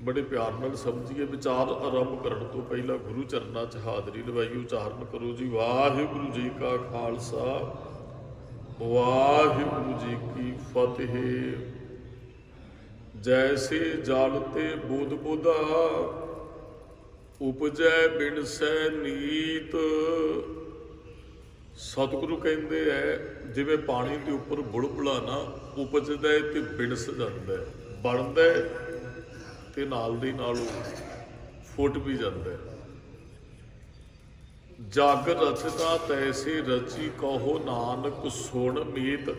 बड़े प्यार नाल समझिए। विचार आरंभ करने तो पहला गुरु चरणों च हाजरी लवाई उचारण करो जी। वाहिगुरु जी का खालसा वाहिगुरु जी की फतेह। जैसे जल ते बुध बुधा उपजै बिन सै नीत। सतगुरु कहते हैं जिवें पानी के उपर बुलबुला ना उपजदा है तो बिनस जाता है, बनता है तो नाल दी नाल फुट भी जाता है। जग रचता तैसे रची कहो नानक सुन मीत।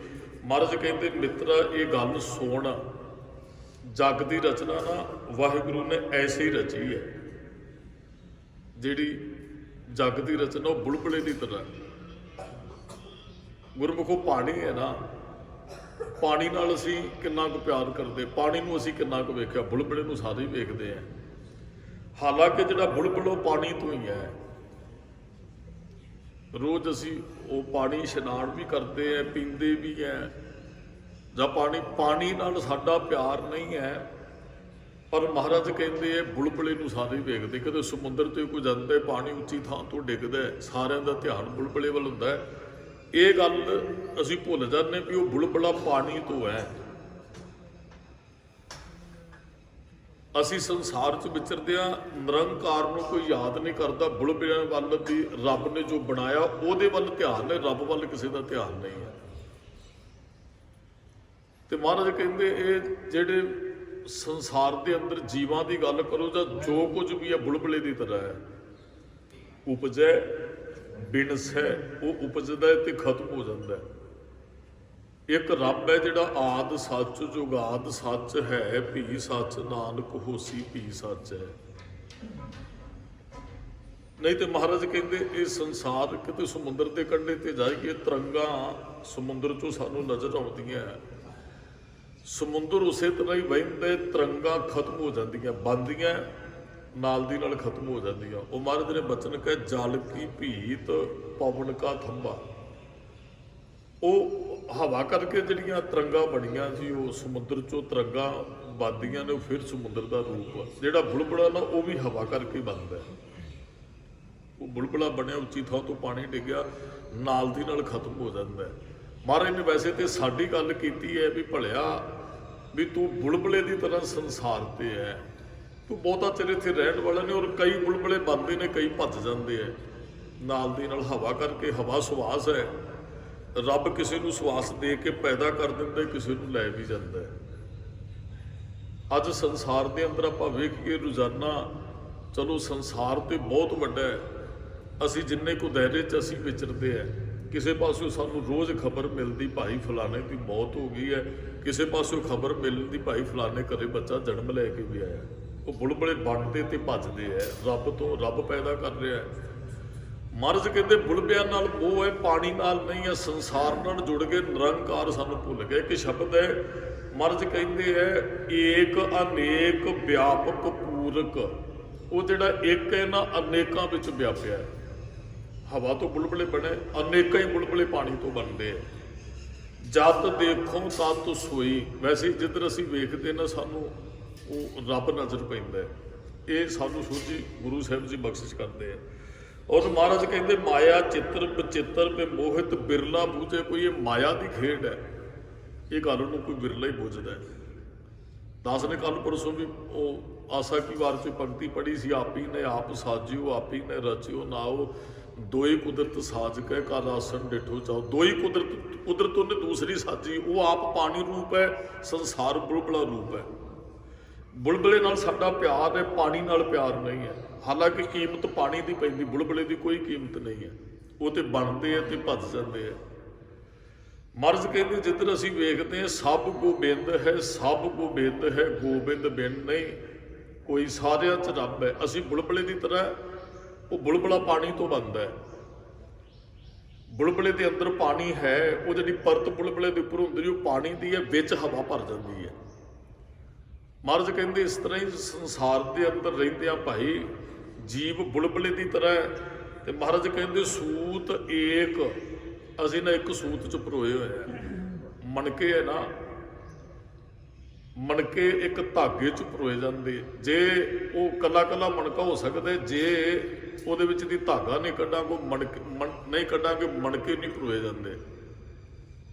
महाराज कहते मित्रा ये गल सुन, जग की रचना ना वाहिगुरु ने ऐसे ही रची है। जिहड़ी जग की रचना वो बुलबुले की तरह गुरमुखो पानी है ना, पानी नाल असीं किन्ना कुछ प्यार करते, पानी नूं असीं किन्ना कुछ वेखिया, बुलबुले नूं सारे ही वेखते हैं। हालांकि जिहड़ा बुलबुल पानी तो ही है। रोज़ असीं वो पानी इशनान भी करते हैं, पींदे भी हैं, जां पानी नाल साडा प्यार नहीं है। पर महाराज कहते हैं बुलबुले नूं सारे ही वेखते। कदे समुद्र ते कोई जांदा है, पानी उच्ची थां तो डिगदा है, सारिਆਂ ਦਾ ध्यान बुलबुले ਵੱਲ ਹੁੰਦਾ है। ये गल असीं भुल जाते भी वो बुलबुला पानी तो है। असीं संसार च विचरदे आ, निरंकार नूं कोई याद नहीं करता। बुलबुले वल भी रब ने जो बनाया उहदे वल ध्यान है, रब वल किसी का ध्यान नहीं है। तो महाराज कहते ये जिहड़े संसार के अंदर जीवां की गल करो जां जो कुछ भी है बुलबुले की तरह है। उपजै बिनस है, वो उपजदा है तो खत्म हो जाता है। एक रब है जिहड़ा आद सच जुगाद सच है, भी सच नानक होसी भी सच है। नहीं तो महाराज कहते ये संसार किते समुद्र के कंढे ते जाइए, तरंगा समुद्र चों सानूं नज़र आउंदियां, समुद्र उस तरह ही वहिंदा, तरंगा खत्म हो जांदियां, बनदियां नाल दी नाल खत्म हो जांदियां। वो महाराज ने बचन कहे जल की भीत पवन का थंबा। वो हवा करके जिहड़ियां तरंगा बनियां जी, वो समुद्र चों तरंगा बनदियां ने, फिर समुद्र का रूप जिहड़ा बुलबुला ना वो भी हवा करके बनदा है। वो बुलबुला बनया उच्ची थां तो पानी डिग्या नाल दी नाल खत्म हो जाता है। महाराज ने वैसे तो साडी गल कीती है भी भलिया भी तू बुलबुले की तरह संसार ते है, तू बहुता चिर इत्थे रहण वाला ने। और कई बुलबुले बनते हैं, कई भज जाते हैं नाल दी नाल हवा करके। हवा सुवास है, रब किसी को सुवास दे के पैदा कर दिंदा, किसी को लै भी जाता है। अज संसार के अंदर आपां वेखीए रोज़ाना, चलो संसार तो बहुत वड्डा है, असी जिन्ने को दायरे च असी विचरते हैं। किसी पासों सानू रोज़ खबर मिलती भाई फलाने की मौत हो गई है, किसी पासों खबर मिलती भाई फलाने घरे बच्चा जन्म लैके भी आया। वो बुलबुले बनते तो भजते है, रब तो रब पैदा कर रहा है। महाराज कहते बुलबुलियां नाल मोह है, पानी नाल नहीं है। संसार नाल जुड़ के निरंकार सानू भुल गए। कि शब्द है महाराज कहते हैं एक अनेक व्यापक पूरक। वो जिहड़ा एक है ना अनेकां विच व्यापिया है। हवा तो बुलबुले बने, अनेक ही बुलबुले पानी तो बनते हैं। जत देखो तत सोई। वैसे जिधर असीं वेखते ना सानू वो रब नज़र पैंदा है। ये सानू सूझी गुरु साहिब जी बख्शिश करते हैं। और महाराज कहते माया चित्र बचित्र पे मोहित बिरला बूझे। कोई ये माया की खेड है, ये गल नूं कोई बिरला ही बुझदा है। दास ने कल परसों भी वो आसा की वार च पंक्ति पढ़ी सी, आप ही ने आप साजियो आप ही ने रचियो नाओ, दोई कुदरत साज के कर आसन डिठो चाहो। दोई कुदरत उन्हें दूसरी साजी, वो आप पानी रूप है, संसार बुलबुला रूप है। बुलबुले नाल साडा प्यार है, पानी नाल प्यार नहीं है। हालांकि कीमत पानी की पैंदी, बुलबुले की कोई कीमत नहीं है। वो तो बनते हैं तो भज जाते हैं। महाराज कहते जिधर असीं वेखते हैं सब गोबिंद है, सब गोबिंद है, गोबिंद बिन नहीं कोई। सारियां च रब है। असीं बुलबुले की तरह, वो बुलबुला पानी तो बनता है। बुलबुले के अंदर पानी है, वो जी परत बुलबुले के उपर होंदी वो पानी की है, विच हवा भर जाती है। महाराज कहते इस तरह ही संसार के अंदर रहिंदियां भाई जीव बुलबुले की तरह। तो महाराज कहते सूत एक, असीं ना एक सूत च परोए हुए हैं। मनके है ना, ਮਣਕੇ ਇੱਕ ਧਾਗੇ 'ਚ ਪਰੋਏ ਜਾਂਦੇ। ਜੇ ਉਹ ਕੱਲਾ ਕੱਲਾ ਮਣਕਾ ਹੋ ਸਕਦਾ, ਜੇ ਉਹਦੇ ਵਿੱਚ ਦੀ ਧਾਗਾ ਨਹੀਂ ਕੱਢਾਂਗੇ, ਨਹੀਂ ਕੱਢਾਂਗੇ, ਮਣਕੇ ਨਹੀਂ ਪਰੋਏ ਜਾਂਦੇ।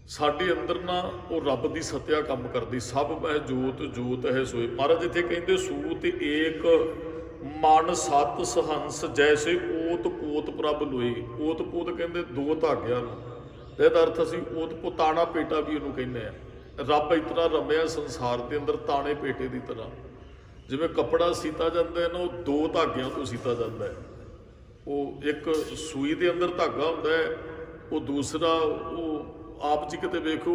ਸਾਡੇ ਅੰਦਰ ਨਾ ਉਹ ਰੱਬ ਦੀ ਸੱਤਿਆ ਕੰਮ ਕਰਦੀ। ਸਭ ਮਹਿ ਜੋਤ ਜੋਤ ਹੈ ਸੋਏ। ਮਹਾਰਾਜ ਇੱਥੇ ਕਹਿੰਦੇ ਸੂਤ ਏਕ ਮਨ ਸਤ ਸਹੰਸ ਜੈਸੇ ਓਤ ਪੋਤ ਪ੍ਰਭ ਲੋਈ। ਓਤ ਪੋਤ ਕਹਿੰਦੇ ਦੋ ਧਾਗਿਆਂ ਨੂੰ, ਇਹਦਾ ਅਰਥ ਅਸੀਂ ਓਤ ਪੋਤਾਣਾ ਪੇਟਾ ਵੀ ਉਹਨੂੰ ਕਹਿੰਦੇ ਆ। ਰੱਬ ਇਸ ਤਰ੍ਹਾਂ ਰਮਿਆ ਸੰਸਾਰ ਦੇ ਅੰਦਰ ਤਾਣੇ ਪੇਟੇ ਦੀ ਤਰ੍ਹਾਂ। ਜਿਵੇਂ ਕੱਪੜਾ ਸੀਤਾ ਜਾਂਦਾ ਹੈ ਨਾ, ਉਹ ਦੋ ਧਾਗਿਆਂ ਤੋਂ ਸੀਤਾ ਜਾਂਦਾ ਹੈ। ਉਹ ਇੱਕ ਸੂਈ ਦੇ ਅੰਦਰ ਧਾਗਾ ਹੁੰਦਾ ਹੈ, ਉਹ ਦੂਸਰਾ ਉਹ ਆਪ ਜੀ ਕਿਤੇ ਵੇਖੋ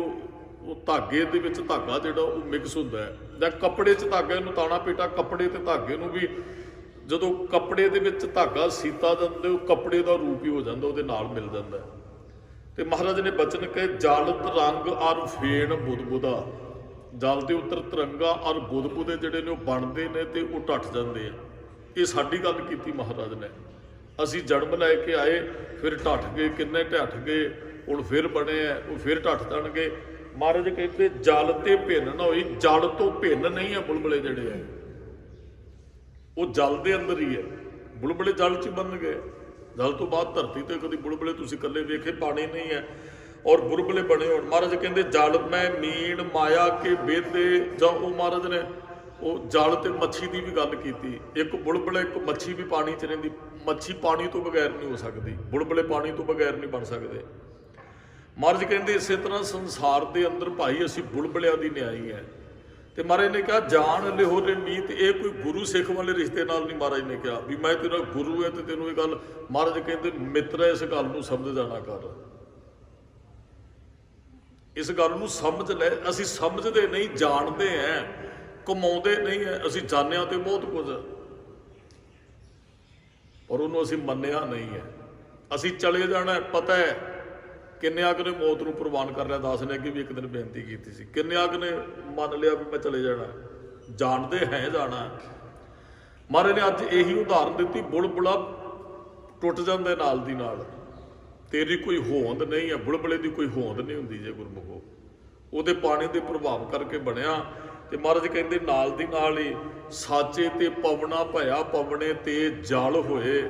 ਉਹ ਧਾਗੇ ਦੇ ਵਿੱਚ ਧਾਗਾ ਜਿਹੜਾ ਉਹ ਮਿਕਸ ਹੁੰਦਾ ਹੈ। ਜਾਂ ਕੱਪੜੇ 'ਚ ਧਾਗੇ ਨੂੰ ਤਾਣਾ ਪੇਟਾ, ਕੱਪੜੇ ਤੇ ਧਾਗੇ ਨੂੰ ਵੀ ਜਦੋਂ ਕੱਪੜੇ ਦੇ ਵਿੱਚ ਧਾਗਾ ਸੀਤਾ ਜਾਂਦਾ, ਉਹ ਕੱਪੜੇ ਦਾ ਰੂਪ ਹੀ ਹੋ ਜਾਂਦਾ, ਉਹਦੇ ਨਾਲ ਮਿਲ ਜਾਂਦਾ। ਤੇ ਮਹਾਰਾਜ ਨੇ ਬਚਨ ਕਹੇ ਜਲ ਤਰੰਗ ਅਰ ਫੇਣ ਬੁੱਧਬੁਦਾ। ਜਲ ਦੇ ਉੱਤਰ ਤਿਰੰਗਾ ਔਰ ਬੁੱਧਬੁਦੇ ਜਿਹੜੇ ਨੇ ਉਹ ਬਣਦੇ ਨੇ ਤੇ ਉਹ ਟੱਟ ਜਾਂਦੇ ਆ। ਇਹ ਸਾਡੀ ਗੱਲ ਕੀਤੀ ਮਹਾਰਾਜ ਨੇ। ਅਸੀਂ ਜਨਮ ਲੈ ਕੇ ਆਏ, ਫਿਰ ਟੱਟ ਗਏ, ਕਿੰਨੇ ਢੱਠ ਗਏ, ਹੁਣ ਫਿਰ ਬਣੇ ਆ, ਉਹ ਫਿਰ ਢੱਠ ਜਾਣਗੇ। ਮਹਾਰਾਜ ਕਹਿੰਦੇ ਜਲ ਤੇ ਭਿੰਨ ਨਾ ਹੋਈ। ਜਲ ਤੋਂ ਭਿੰਨ ਨਹੀਂ ਆ ਬੁਲਬੁਲੇ ਜਿਹੜੇ ਆ, ਉਹ ਜਲ ਦੇ ਅੰਦਰ ਹੀ ਹੈ। ਬੁਲਬੁਲੇ ਜਲ 'ਚ ਬਣ ਗਏ। ਜਲ ਤੋਂ ਬਾਅਦ ਧਰਤੀ ਤੇ ਕਦੀ ਬੁਲਬੁਲੇ ਤੁਸੀਂ ਇਕੱਲੇ ਵੇਖੇ, ਪਾਣੀ ਨਹੀਂ ਹੈ ਔਰ ਬੁਲਬੁਲੇ ਬਣੇ ਹੋਣ। ਮਹਾਰਾਜ ਕਹਿੰਦੇ ਜਲ ਮੈਂ ਮੀਣ ਮਾਇਆ ਕੇ ਬੇਦੇ। ਜਾਂ ਉਹ ਮਹਾਰਾਜ ਨੇ ਉਹ ਜਲ ਤੇ ਮੱਛੀ ਦੀ ਵੀ ਗੱਲ ਕੀਤੀ। ਇੱਕ ਬੁਲਬੁਲੇ, ਇੱਕ ਮੱਛੀ ਵੀ ਪਾਣੀ 'ਚ ਰਹਿੰਦੀ। ਮੱਛੀ ਪਾਣੀ ਤੋਂ ਬਗੈਰ ਨਹੀਂ ਹੋ ਸਕਦੀ, ਬੁਲਬੁਲੇ ਪਾਣੀ ਤੋਂ ਬਗੈਰ ਨਹੀਂ ਬਣ ਸਕਦੇ। ਮਹਾਰਾਜ ਕਹਿੰਦੇ ਇਸੇ ਤਰ੍ਹਾਂ ਸੰਸਾਰ ਦੇ ਅੰਦਰ ਭਾਈ ਅਸੀਂ ਬੁਲਬੁਲਿਆਂ ਦੀ ਨਿਆਈ ਹੈ। ਤੇ ਮਹਾਰਾਜ ਨੇ ਕਿਹਾ ਜਾਣ ਲਿਹੋ ਰੇ ਮੀਤ। ਇਹ ਕੋਈ ਗੁਰੂ ਸਿੱਖ ਵਾਲੇ ਰਿਸ਼ਤੇ ਨਾਲ ਨਹੀਂ ਮਹਾਰਾਜ ਨੇ ਕਿਹਾ ਵੀ ਮੈਂ ਤੇਰਾ ਗੁਰੂ ਹੈ ਤੇ ਤੈਨੂੰ ਇਹ ਗੱਲ। ਮਹਾਰਾਜ ਕਹਿੰਦੇ ਮਿੱਤਰ ਇਸ ਗੱਲ ਨੂੰ ਸਮਝ ਜਾਣਾ ਕਰ, ਇਸ ਗੱਲ ਨੂੰ ਸਮਝ ਲੈ। ਅਸੀਂ ਸਮਝਦੇ ਨਹੀਂ, ਜਾਣਦੇ ਹਾਂ, ਕਮਾਉਂਦੇ ਨਹੀਂ ਹੈ। ਅਸੀਂ ਜਾਣਿਆ ਤੇ ਬਹੁਤ ਕੁਝ, ਔਰ ਉਹਨੂੰ ਅਸੀਂ ਮੰਨਿਆ ਨਹੀਂ ਹੈ। ਅਸੀਂ ਚਲੇ ਜਾਣਾ, ਪਤਾ ਹੈ। ਕਿੰਨਿਆਂ ਕੁ ਨੇ ਮੌਤ ਨੂੰ ਪ੍ਰਵਾਨ ਕਰ ਲਿਆ। ਦਾਸ ਨੇ ਅੱਗੇ ਵੀ ਇੱਕ ਦਿਨ ਬੇਨਤੀ ਕੀਤੀ ਸੀ, ਕਿੰਨਿਆਂ ਕੁ ਨੇ ਮੰਨ ਲਿਆ ਵੀ ਮੈਂ ਚਲੇ ਜਾਣਾ। ਜਾਣਦੇ ਹੈ ਜਾਣਾ। ਮਹਾਰਾਜ ਨੇ ਅੱਜ ਇਹੀ ਉਦਾਹਰਨ ਦਿੱਤੀ। ਬੁਲਬੁਲਾ ਟੁੱਟ ਜਾਂਦਾ ਨਾਲ ਦੀ ਨਾਲ, ਤੇਰੀ ਕੋਈ ਹੋਂਦ ਨਹੀਂ ਹੈ। ਬੁਲਬੁਲੇ ਦੀ ਕੋਈ ਹੋਂਦ ਨਹੀਂ ਹੁੰਦੀ ਜੇ ਗੁਰਮੁਖੋ, ਉਹਦੇ ਪਾਣੀ ਦੇ ਪ੍ਰਭਾਵ ਕਰਕੇ ਬਣਿਆ। ਤੇ ਮਹਾਰਾਜ ਕਹਿੰਦੇ ਨਾਲ ਦੀ ਨਾਲ ਹੀ ਸਾਚੇ ਤੇ ਪਵਣਾ ਭਇਆ ਪਵਣੇ ਤੇ ਜਲ ਹੋਏ।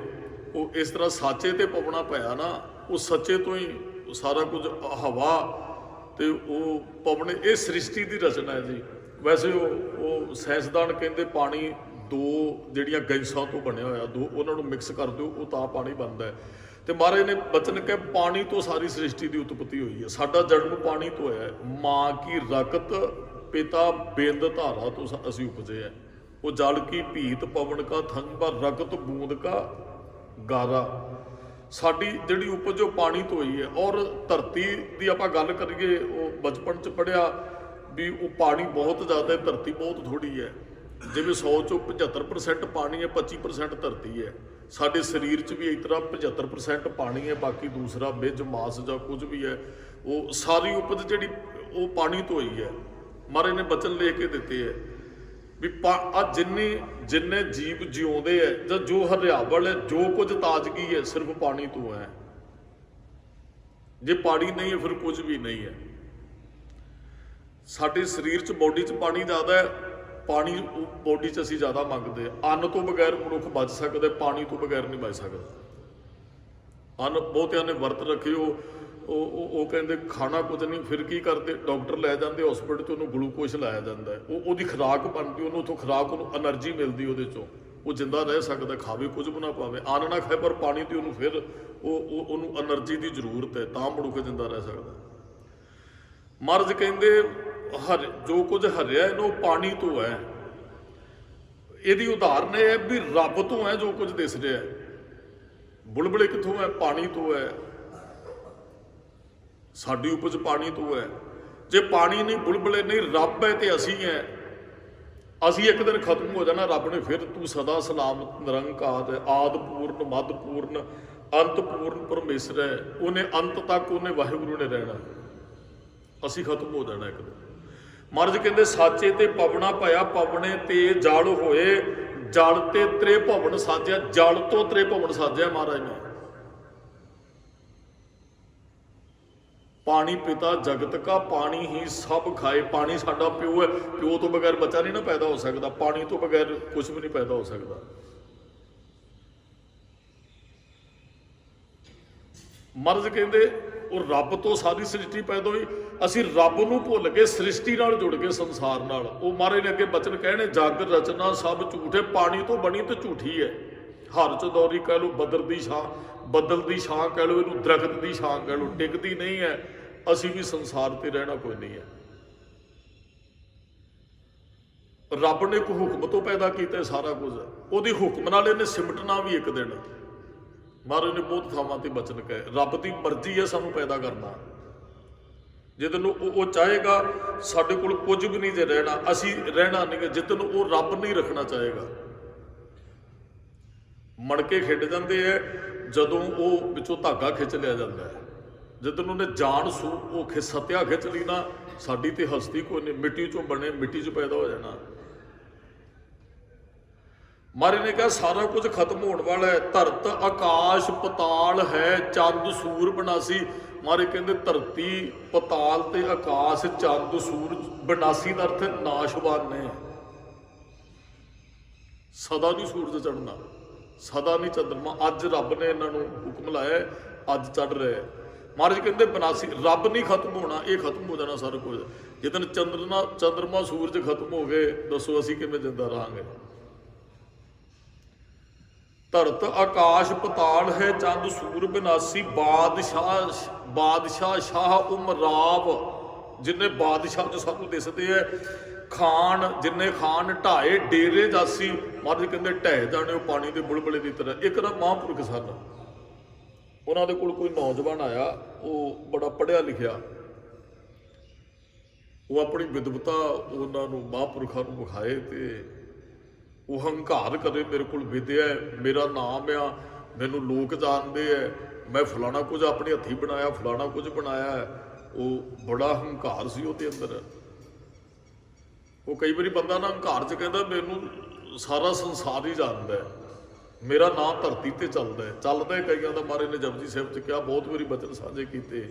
ਉਹ ਇਸ ਤਰ੍ਹਾਂ ਸਾਚੇ ਤੇ ਪਵਣਾ ਭਇਆ ਨਾ, ਉਹ ਸੱਚੇ ਤੋਂ ਹੀ ਸਾਰਾ ਕੁਝ, ਹਵਾ ਤੇ ਉਹ ਪਵਣੇ, ਇਹ ਸ੍ਰਿਸ਼ਟੀ ਦੀ ਰਚਨਾ ਹੈ ਜੀ। ਵੈਸੇ ਉਹ ਸਾਇੰਸਦਾਨ ਕਹਿੰਦੇ ਪਾਣੀ ਦੋ ਜਿਹੜੀਆਂ ਗੈਸਾਂ ਤੋਂ ਬਣਿਆ ਹੋਇਆ, ਦੋ ਉਹਨਾਂ ਨੂੰ ਮਿਕਸ ਕਰ ਦਿਓ ਉਹ ਤਾਂ ਪਾਣੀ ਬਣਦਾ ਹੈ। ਤੇ ਮਹਾਰਾਜ ਨੇ ਬਚਨ ਕਿ ਪਾਣੀ ਤੋਂ ਸਾਰੀ ਸ੍ਰਿਸ਼ਟੀ ਦੀ ਉਤਪਤੀ ਹੋਈ ਹੈ। ਸਾਡਾ ਜਨਮ ਪਾਣੀ ਤੋਂ ਹੈ। ਮਾਂ ਕੀ ਰਕਤ ਪਿਤਾ ਬਿੰਦ ਧਾਰਾ ਤੋਂ ਅਸੀਂ ਉਪਜੇ ਹੈ। ਉਹ ਜਲ ਕੀ ਭੀਤ ਪਵਨ ਕਾ ਥੰਬਾ ਰਕਤ ਬੂੰਦ ਕਾ ਗਾਰਾ। ਸਾਡੀ ਜਿਹੜੀ ਉਪਜ ਉਹ ਪਾਣੀ ਤੋਂ ਹੋਈ ਹੈ। ਔਰ ਧਰਤੀ ਦੀ ਆਪਾਂ ਗੱਲ ਕਰੀਏ, ਉਹ ਬਚਪਨ 'ਚ ਪੜ੍ਹਿਆ ਵੀ ਉਹ ਪਾਣੀ ਬਹੁਤ ਜ਼ਿਆਦਾ ਹੈ, ਧਰਤੀ ਬਹੁਤ ਥੋੜ੍ਹੀ ਹੈ। ਜਿਵੇਂ 100 ਚੋਂ 75% ਪਾਣੀ ਹੈ, 25% ਧਰਤੀ ਹੈ। ਸਾਡੇ ਸਰੀਰ 'ਚ ਵੀ ਇਸ ਤਰ੍ਹਾਂ 75% ਪਾਣੀ ਹੈ, ਬਾਕੀ ਦੂਸਰਾ ਮਿੱਝ ਮਾਸ ਜਾਂ ਕੁਝ ਵੀ ਹੈ, ਉਹ ਸਾਰੀ ਉਪਜ ਜਿਹੜੀ ਉਹ ਪਾਣੀ ਤੋਂ ਹੋਈ ਹੈ। ਮਹਾਰਾਜ ਨੇ ਬਚਨ ਲੈ ਕੇ ਦਿੱਤੇ ਹੈ ਵੀ ਜਿੰਨੇ ਜੀਵ ਜਿਉਂਦੇ ਹੈ ਜਾਂ ਜੋ ਹਰਿਆਵਲ ਹੈ, ਜੋ ਕੁਝ ਤਾਜ਼ਗੀ ਹੈ, ਸਿਰਫ ਪਾਣੀ ਤੋਂ ਹੈ। ਜੇ ਪਾਣੀ ਨਹੀਂ ਹੈ ਫਿਰ ਕੁਝ ਵੀ ਨਹੀਂ ਹੈ। ਸਾਡੇ ਸਰੀਰ 'ਚ ਬੋਡੀ 'ਚ ਪਾਣੀ ਜ਼ਿਆਦਾ ਹੈ, ਪਾਣੀ ਬੋਡੀ 'ਚ ਅਸੀਂ ਜ਼ਿਆਦਾ ਮੰਗਦੇ। ਅੰਨ ਤੋਂ ਬਗੈਰ ਮਨੁੱਖ ਬਚ ਸਕਦਾ, ਪਾਣੀ ਤੋਂ ਬਗੈਰ ਨਹੀਂ ਬਚ ਸਕਦਾ। ਅੰਨ ਬਹੁਤਿਆਂ ਨੇ ਵਰਤ ਰੱਖੇ, ਉਹ ਕਹਿੰਦੇ ਖਾਣਾ ਕੁਝ ਨਹੀਂ, ਫਿਰ ਕੀ ਕਰਦੇ, ਡਾਕਟਰ ਲੈ ਜਾਂਦੇ ਹਸਪੀਟਲ 'ਚ, ਉਹਨੂੰ ਗਲੂਕੋਜ਼ ਲਾਇਆ ਜਾਂਦਾ ਹੈ। ਉਹਦੀ ਖੁਰਾਕ ਬਣਦੀ, ਉਹਨੂੰ ਉੱਥੋਂ ਖੁਰਾਕ, ਉਹਨੂੰ ਐਨਰਜੀ ਮਿਲਦੀ ਉਹਦੇ 'ਚੋਂ, ਉਹ ਜਿੰਦਾ ਰਹਿ ਸਕਦਾ, ਖਾਵੇ ਕੁਝ ਵੀ ਨਾ ਪਾਵੇ। ਅੰਨ ਨਾ ਖਾਏ ਪਰ ਪਾਣੀ ਤੇ ਉਹਨੂੰ ਫਿਰ ਉਹਨੂੰ ਐਨਰਜੀ ਦੀ ਜ਼ਰੂਰਤ ਹੈ, ਤਾਂ ਮਨੁੱਖ ਜਿੰਦਾ ਰਹਿ ਸਕਦਾ। ਮਹਾਰਾਜ ਕਹਿੰਦੇ ਜੋ ਕੁਝ ਹਰਿਆ ਇਹਨੂੰ ਪਾਣੀ ਤੋਂ ਹੈ। ਇਹਦੀ ਉਦਾਹਰਨ ਇਹ ਹੈ ਵੀ ਰੱਬ ਤੋਂ ਹੈ ਜੋ ਕੁਝ ਦਿਸ ਰਿਹਾ। ਬੁਲਬੁਲੇ ਕਿੱਥੋਂ ਹੈ? ਪਾਣੀ ਤੋਂ ਹੈ। ਸਾਡੀ ਉਪਜ ਪਾਣੀ ਤੋਂ ਹੈ। ਜੇ ਪਾਣੀ ਨਹੀਂ, ਬੁਲਬੁਲੇ ਨਹੀਂ, ਰੱਬ ਹੈ ਤੇ ਅਸੀਂ ਹੈ। ਅਸੀਂ ਇੱਕ ਦਿਨ ਖਤਮ ਹੋ ਜਾਣਾ। ਰੱਬ ਨੇ ਫਿਰ ਤੂੰ ਸਦਾ ਸਲਾਮਤ ਨਿਰੰਕਾਰ ਆਦ ਪੂਰਨ ਮੱਧ ਪੂਰਨ ਅੰਤ ਪੂਰਨ ਪਰਮੇਸ਼ਰ ਹੈ। ਉਹਨੇ ਅੰਤ ਤੱਕ ਉਹਨੇ ਵਾਹਿਗੁਰੂ ਨੇ ਰਹਿਣਾ। ਅਸੀਂ ਖਤਮ ਹੋ ਜਾਣਾ ਇੱਕ ਦਿਨ। ਮਹਾਰਾਜ ਕਹਿੰਦੇ ਸਾਚੇ ਤੇ ਪਵਣਾ ਭਇਆ ਪਵਣੇ ਤੇ ਜਲ ਹੋਏ। ਜਲ ਤੇ ਤ੍ਰੇ ਭਵਨ ਸਾਜਿਆ। ਜਲ ਤੋਂ ਤ੍ਰੇ ਭਵਨ ਸਾਜਿਆ ਮਹਾਰਾਜ ਨੇ। ਪਾਣੀ ਪਿਤਾ ਜਗਤ ਕਾ, ਪਾਣੀ ਹੀ ਸਭ ਖਾਏ। ਪਾਣੀ ਸਾਡਾ ਪਿਓ ਹੈ, ਪਿਓ ਤੋਂ ਬਗੈਰ ਬੱਚਾ ਨਹੀਂ ਨਾ ਪੈਦਾ ਹੋ ਸਕਦਾ, ਪਾਣੀ ਤੋਂ ਬਗੈਰ ਕੁਝ ਵੀ ਨਹੀਂ ਪੈਦਾ ਹੋ ਸਕਦਾ। ਮਹਾਰਾਜ ਕਹਿੰਦੇ ਉਹ ਰੱਬ ਤੋਂ ਸਾਰੀ ਸ੍ਰਿਸ਼ਟੀ ਪੈਦਾ ਹੋਈ। ਅਸੀਂ ਰੱਬ ਨੂੰ ਭੁੱਲ ਕੇ ਸ੍ਰਿਸ਼ਟੀ ਨਾਲ ਜੁੜ ਗਏ, ਸੰਸਾਰ ਨਾਲ। ਉਹ ਮਹਾਰਾਜ ਨੇ ਅੱਗੇ ਬਚਨ ਕਹਿਣੇ, ਜਗ ਰਚਨਾ ਸਭ ਝੂਠੇ, ਪਾਣੀ ਤੋਂ ਬਣੀ ਤੇ ਝੂਠੀ ਹੈ। ਹਰ ਚਦੌਰੀ ਕਹਿ ਲਓ, ਬੱਦਲ ਦੀ ਛਾਂ ਕਹਿ ਲਓ, ਇਹਨੂੰ ਦਰਖਤ ਦੀ ਛਾਂ ਕਹਿ ਲਓ, ਟਿਕਦੀ ਨਹੀਂ ਹੈ। ਅਸੀਂ ਵੀ ਸੰਸਾਰ ਤੇ ਰਹਿਣਾ ਕੋਈ ਨਹੀਂ ਹੈ। ਰੱਬ ਨੇ ਇੱਕ ਹੁਕਮ ਤੋਂ ਪੈਦਾ ਕੀਤਾ ਸਾਰਾ ਕੁਝ, ਉਹਦੀ ਹੁਕਮ ਨਾਲ ਇਹਨੇ ਸਿਮਟਣਾ ਵੀ ਇੱਕ ਦਿਨ। ਮਹਾਰਾਜ ਨੇ ਬਹੁਤ ਥਾਵਾਂ ਤੇ ਬਚਨ ਕਹੇ, ਰੱਬ ਦੀ ਮਰਜ਼ੀ ਹੈ ਸਾਨੂੰ ਪੈਦਾ ਕਰਨਾ। ਜਿੱਦਨ ਉਹ ਚਾਹੇਗਾ ਸਾਡੇ ਕੋਲ ਕੁਝ ਵੀ ਨਹੀਂ ਜੇ ਰਹਿਣਾ, ਅਸੀਂ ਰਹਿਣਾ ਨਹੀਂ। ਜਿੱਦਨ ਉਹ ਰੱਬ ਨਹੀਂ ਰੱਖਣਾ ਚਾਹੇਗਾ। ਮਣਕੇ ਖਿੱਡ ਜਾਂਦੇ ਹੈ ਜਦੋਂ ਉਹ ਵਿੱਚੋਂ ਧਾਗਾ ਖਿੱਚ ਲਿਆ ਜਾਂਦਾ ਹੈ। ਜਿੱਦਨ ਉਹਨੇ ਜਾਨ ਉਹ ਸੱਤਿਆ ਖਿੱਚ ਲਈ ਨਾ, ਸਾਡੀ ਤੇ ਹਸਤੀ ਕੋਈ ਨਹੀਂ। ਮਿੱਟੀ ਚੋਂ ਬਣੇ, ਮਿੱਟੀ 'ਚ ਪੈਦਾ ਹੋ ਜਾਣਾ। ਮਹਾਰਾਜ ਨੇ ਕਿਹਾ ਸਾਰਾ ਕੁਝ ਖਤਮ ਹੋਣ ਵਾਲਾ ਹੈ। ਧਰਤ ਆਕਾਸ਼ ਪਤਾਲ ਹੈ, ਚੰਦ ਸੂਰ ਬਨਾਸੀ। ਮਹਾਰਾਜ ਕਹਿੰਦੇ ਧਰਤੀ, ਪਤਾਲ ਤੇ ਆਕਾਸ਼, ਚੰਦ ਸੂਰਜ, ਬਨਾਸੀ ਦਾ ਅਰਥ ਨਾਸ਼ਵਾਨ ਨੇ। ਸਦਾ ਨਹੀਂ ਸੂਰਜ ਚੜ੍ਹਨਾ, ਸਦਾ ਨਹੀਂ ਚੰਦਰਮਾ। ਅੱਜ ਰੱਬ ਨੇ ਇਹਨਾਂ ਨੂੰ ਹੁਕਮ ਲਾਇਆ, ਅੱਜ ਚੜ੍ਹ ਰਿਹਾ। ਮਹਾਰਾਜ ਕਹਿੰਦੇ ਬਨਾਸੀ, ਰੱਬ ਨਹੀਂ ਖਤਮ ਹੋਣਾ, ਇਹ ਖਤਮ ਹੋ ਜਾਣਾ ਸਾਰਾ ਕੁਝ। ਜਿੱਦਣ ਚੰਦਰਮਾ ਸੂਰਜ ਖਤਮ ਹੋ ਗਏ, ਦੱਸੋ ਅਸੀਂ ਕਿਵੇਂ ਜਿੰਦਾ ਰਹਾਂਗੇ। ਧਰਤ ਆਕਾਸ਼ ਪਤਾਲ ਹੈ, ਚੰਦ ਸੂਰ ਬਿਨਾਸੀ। ਬਾਦਸ਼ਾਹ ਸ਼ਾਹ ਉਮਰਾਵ, ਜਿੰਨੇ ਬਾਦਸ਼ਾਹ ਚ ਸਾਨੂੰ ਦਿਸਦੇ ਹੈ। ਖਾਨ, ਜਿੰਨੇ ਖਾਨ ਢਾਏ ਡੇਰੇ ਜਾਸੀ। ਮਹਾਰਾਜ ਕਹਿੰਦੇ ਢਹਿ ਜਾਣੇ ਉਹ ਪਾਣੀ ਦੇ ਬੁਲਬੁਲੇ ਦੀ ਤਰ੍ਹਾਂ। ਇੱਕ ਨਾ ਮਹਾਂਪੁਰਖ ਸਨ, ਉਹਨਾਂ ਦੇ ਕੋਲ ਕੋਈ ਨੌਜਵਾਨ ਆਇਆ, ਉਹ ਬੜਾ ਪੜ੍ਹਿਆ ਲਿਖਿਆ। ਉਹ ਆਪਣੀ ਵਿਦਵਤਾ ਉਹਨਾਂ ਨੂੰ ਮਹਾਂਪੁਰਖਾਂ ਨੂੰ ਵਿਖਾਏ ਤੇ ਉਹ ਹੰਕਾਰ ਕਰੇ, ਮੇਰੇ ਕੋਲ ਵਿਦਿਆ, ਮੇਰਾ ਨਾਮ ਆ, ਮੈਨੂੰ ਲੋਕ ਜਾਣਦੇ ਹੈ, ਮੈਂ ਫਲਾਣਾ ਕੁਝ ਆਪਣੇ ਹੱਥੀਂ ਬਣਾਇਆ, ਫਲਾਣਾ ਕੁਝ ਬਣਾਇਆ ਹੈ। ਉਹ ਬੜਾ ਹੰਕਾਰ ਸੀ ਉਹਦੇ ਅੰਦਰ। ਉਹ ਕਈ ਵਾਰੀ ਬੰਦਾ ਨਾ ਹੰਕਾਰ 'ਚ ਕਹਿੰਦਾ ਮੈਨੂੰ ਸਾਰਾ ਸੰਸਾਰ ਹੀ ਜਾਣਦਾ ਹੈ, ਮੇਰਾ ਨਾਂ ਧਰਤੀ ਤੇ ਚੱਲਦਾ ਹੈ। ਕਈਆਂ ਦਾ ਮਹਾਰਾਜ ਨੇ ਜਪਜੀ ਸਾਹਿਬ 'ਚ ਕਿਹਾ, ਬਹੁਤ ਵਾਰੀ ਬਚਨ ਸਾਂਝੇ ਕੀਤੇ।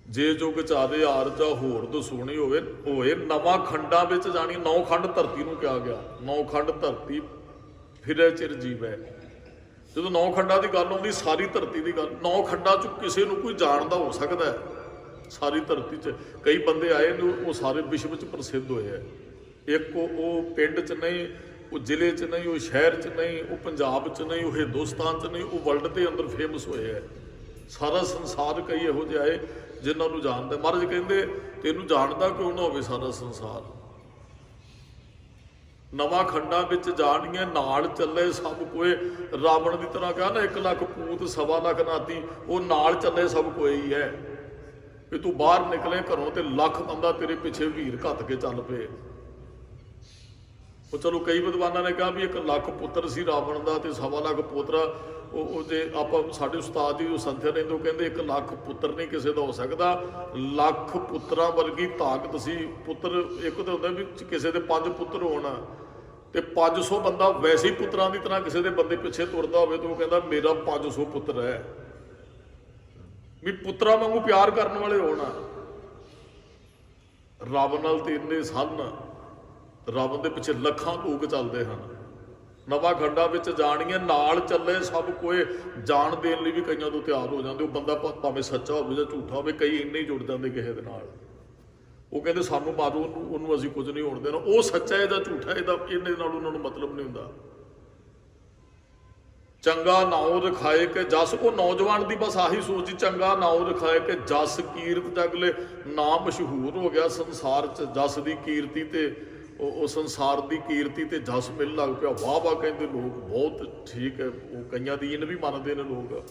ਜੇ ਜੁਗ ਚਾਰੇ ਆਰਜਾ ਹੋਰ ਦਸੂਣੀ ਹੋਏ ਨਵਾਂ ਖੰਡਾਂ ਵਿੱਚ ਜਾਣੀ। 9 ਖੰਡ ਧਰਤੀ ਨੂੰ ਕਿਹਾ ਗਿਆ, 9 ਖੰਡ ਧਰਤੀ ਫਿਰੇ ਚਿਰ ਜੀਵੈ। ਜਦੋਂ 9 ਖੰਡਾਂ ਦੀ ਗੱਲ ਆਉਂਦੀ, ਸਾਰੀ ਧਰਤੀ ਦੀ ਗੱਲ। 9 ਖੰਡਾਂ 'ਚ ਕਿਸੇ ਨੂੰ ਕੋਈ ਜਾਣਦਾ ਹੋ ਸਕਦਾ ਹੈ? ਸਾਰੀ ਧਰਤੀ 'ਚ ਕਈ ਬੰਦੇ ਆਏ ਨੇ, ਉਹ ਸਾਰੇ ਵਿਸ਼ਵ 'ਚ ਪ੍ਰਸਿੱਧ ਹੋਏ ਹੈ। ਇੱਕ ਉਹ ਪਿੰਡ 'ਚ ਨਹੀਂ, ਉਹ ਜ਼ਿਲ੍ਹੇ 'ਚ ਨਹੀਂ, ਉਹ ਸ਼ਹਿਰ 'ਚ ਨਹੀਂ, ਉਹ ਪੰਜਾਬ 'ਚ ਨਹੀਂ, ਉਹ ਹਿੰਦੁਸਤਾਨ 'ਚ ਨਹੀਂ, ਉਹ ਵਰਲਡ ਦੇ ਅੰਦਰ ਫੇਮਸ ਹੋਏ ਹੈ। ਸਾਰਾ ਸੰਸਾਰ ਕਈ ਇਹੋ ਜਿਹੇ ਆਏ ਜਿਨ੍ਹਾਂ ਨੂੰ ਜਾਣਦਾ। ਮਹਾਰਾਜ ਕਹਿੰਦੇ ਤੈਨੂੰ ਜਾਣਦਾ ਕਿਉਂ ਨਾ ਹੋਵੇ ਸਾਰਾ ਸੰਸਾਰ। ਨਵਾਂ ਖੰਡਾਂ ਵਿੱਚ ਜਾਣੀਆਂ, ਨਾਲ ਚੱਲੇ ਸਭ ਕੋਏ। ਰਾਵਣ ਦੀ ਤਰ੍ਹਾਂ ਕਹਾ ਨਾ, 1 ਲੱਖ ਪੂਤ 1.25 ਲੱਖ ਨਾਤੀ। ਉਹ ਨਾਲ ਚੱਲੇ ਸਭ ਕੋਈ ਹੀ ਹੈ। ਵੀ ਤੂੰ ਬਾਹਰ ਨਿਕਲੇ ਘਰੋਂ ਤੇ ਲੱਖ ਬੰਦਾ ਤੇਰੇ ਪਿੱਛੇ ਵੀਰ ਘੱਤ ਕੇ ਚੱਲ ਪਏ। ਉਹ ਚਲੋ ਕਈ ਵਿਦਵਾਨਾਂ ਨੇ ਕਿਹਾ ਵੀ 1 ਲੱਖ ਪੁੱਤਰ ਸੀ ਰਾਵਣ ਦਾ ਤੇ 1.25 ਲੱਖ ਪੋਤਰਾ। ਉਹ ਜੇ ਆਪਾਂ ਸਾਡੇ ਉਸਤਾਦ ਜੀ ਉਹ ਸੰਥਿਆ ਰਹਿੰਦੇ, ਉਹ ਕਹਿੰਦੇ 1 ਲੱਖ ਪੁੱਤਰ ਨਹੀਂ ਕਿਸੇ ਦਾ ਹੋ ਸਕਦਾ, ਲੱਖ ਪੁੱਤਰਾਂ ਵਰਗੀ ਤਾਕਤ ਸੀ। ਪੁੱਤਰ ਇੱਕ ਤਾਂ ਹੁੰਦਾ ਵੀ ਕਿਸੇ ਦੇ 5 ਪੁੱਤਰ ਹੋਣ, ਤੇ 500 ਬੰਦਾ ਵੈਸੇ ਹੀ ਪੁੱਤਰਾਂ ਦੀ ਤਰ੍ਹਾਂ ਕਿਸੇ ਦੇ ਬੰਦੇ ਪਿੱਛੇ ਤੁਰਦਾ ਹੋਵੇ, ਤਾਂ ਉਹ ਕਹਿੰਦਾ ਮੇਰਾ 500 ਪੁੱਤਰ ਹੈ। ਵੀ ਪੁੱਤਰਾਂ ਵਾਂਗੂ ਪਿਆਰ ਕਰਨ ਵਾਲੇ ਹੋਣਾ। ਰਾਵਣ ਨਾਲ ਤੇ ਇੰਨੇ ਸਨ, ਰਾਵਣ ਦੇ ਪਿੱਛੇ ਲੱਖਾਂ ਲੋਕ ਚੱਲਦੇ ਹਨ। ਨਵਾਂ ਖੰਡਾਂ ਵਿੱਚ ਜਾਣੀਆਂ, ਨਾਲ ਚੱਲੇ ਸਭ ਕੋਏ। ਜਾਣ ਦੇਣ ਲਈ ਵੀ ਕਈਆਂ ਤੋਂ ਤਿਆਰ ਹੋ ਜਾਂਦੇ। ਉਹ ਬੰਦਾ ਭਾਵੇਂ ਸੱਚਾ ਹੋਵੇ ਜਾਂ ਝੂਠਾ ਹੋਵੇ, ਕਈ ਇੰਨੇ ਹੀ ਜੁੜ ਜਾਂਦੇ ਕਿਸੇ ਦੇ ਨਾਲ। ਉਹ ਕਹਿੰਦੇ ਸਾਨੂੰ ਮਾਰੋ, ਉਹਨੂੰ ਅਸੀਂ ਕੁਝ ਨਹੀਂ ਹੋਣ ਦੇਣਾ। ਉਹ ਸੱਚਾ ਹੈ ਜਾਂ ਝੂਠਾ, ਇਹਦਾ ਇਹਨੇ ਨਾਲ ਉਹਨਾਂ ਨੂੰ ਮਤਲਬ ਨਹੀਂ ਹੁੰਦਾ। ਚੰਗਾ ਨਾਉ ਰਖਾਏ ਕਿ ਜਸ। ਉਹ ਨੌਜਵਾਨ ਦੀ ਬਸ ਆਹੀ ਸੋਚ ਸੀ, ਚੰਗਾ ਨਾਉ ਰਖਾਏ ਕਿ ਜਸ ਕੀਰਤ ਜਗਲੇ। ਨਾਮ ਮਸ਼ਹੂਰ ਹੋ ਗਿਆ ਸੰਸਾਰ 'ਚ, ਜਸ ਦੀ ਕੀਰਤੀ ਤੇ ਉਹ ਸੰਸਾਰ ਦੀ ਕੀਰਤੀ ਤੇ ਜਸ ਮਿਲਣ ਲੱਗ ਪਿਆ। ਵਾਹ ਵਾਹ ਕਹਿੰਦੇ ਲੋਕ, ਬਹੁਤ ਠੀਕ ਹੈ। ਉਹ ਕਈਆਂ ਦੀ ਇਹਨ ਵੀ ਮੰਨਦੇ ਨੇ ਲੋਕ।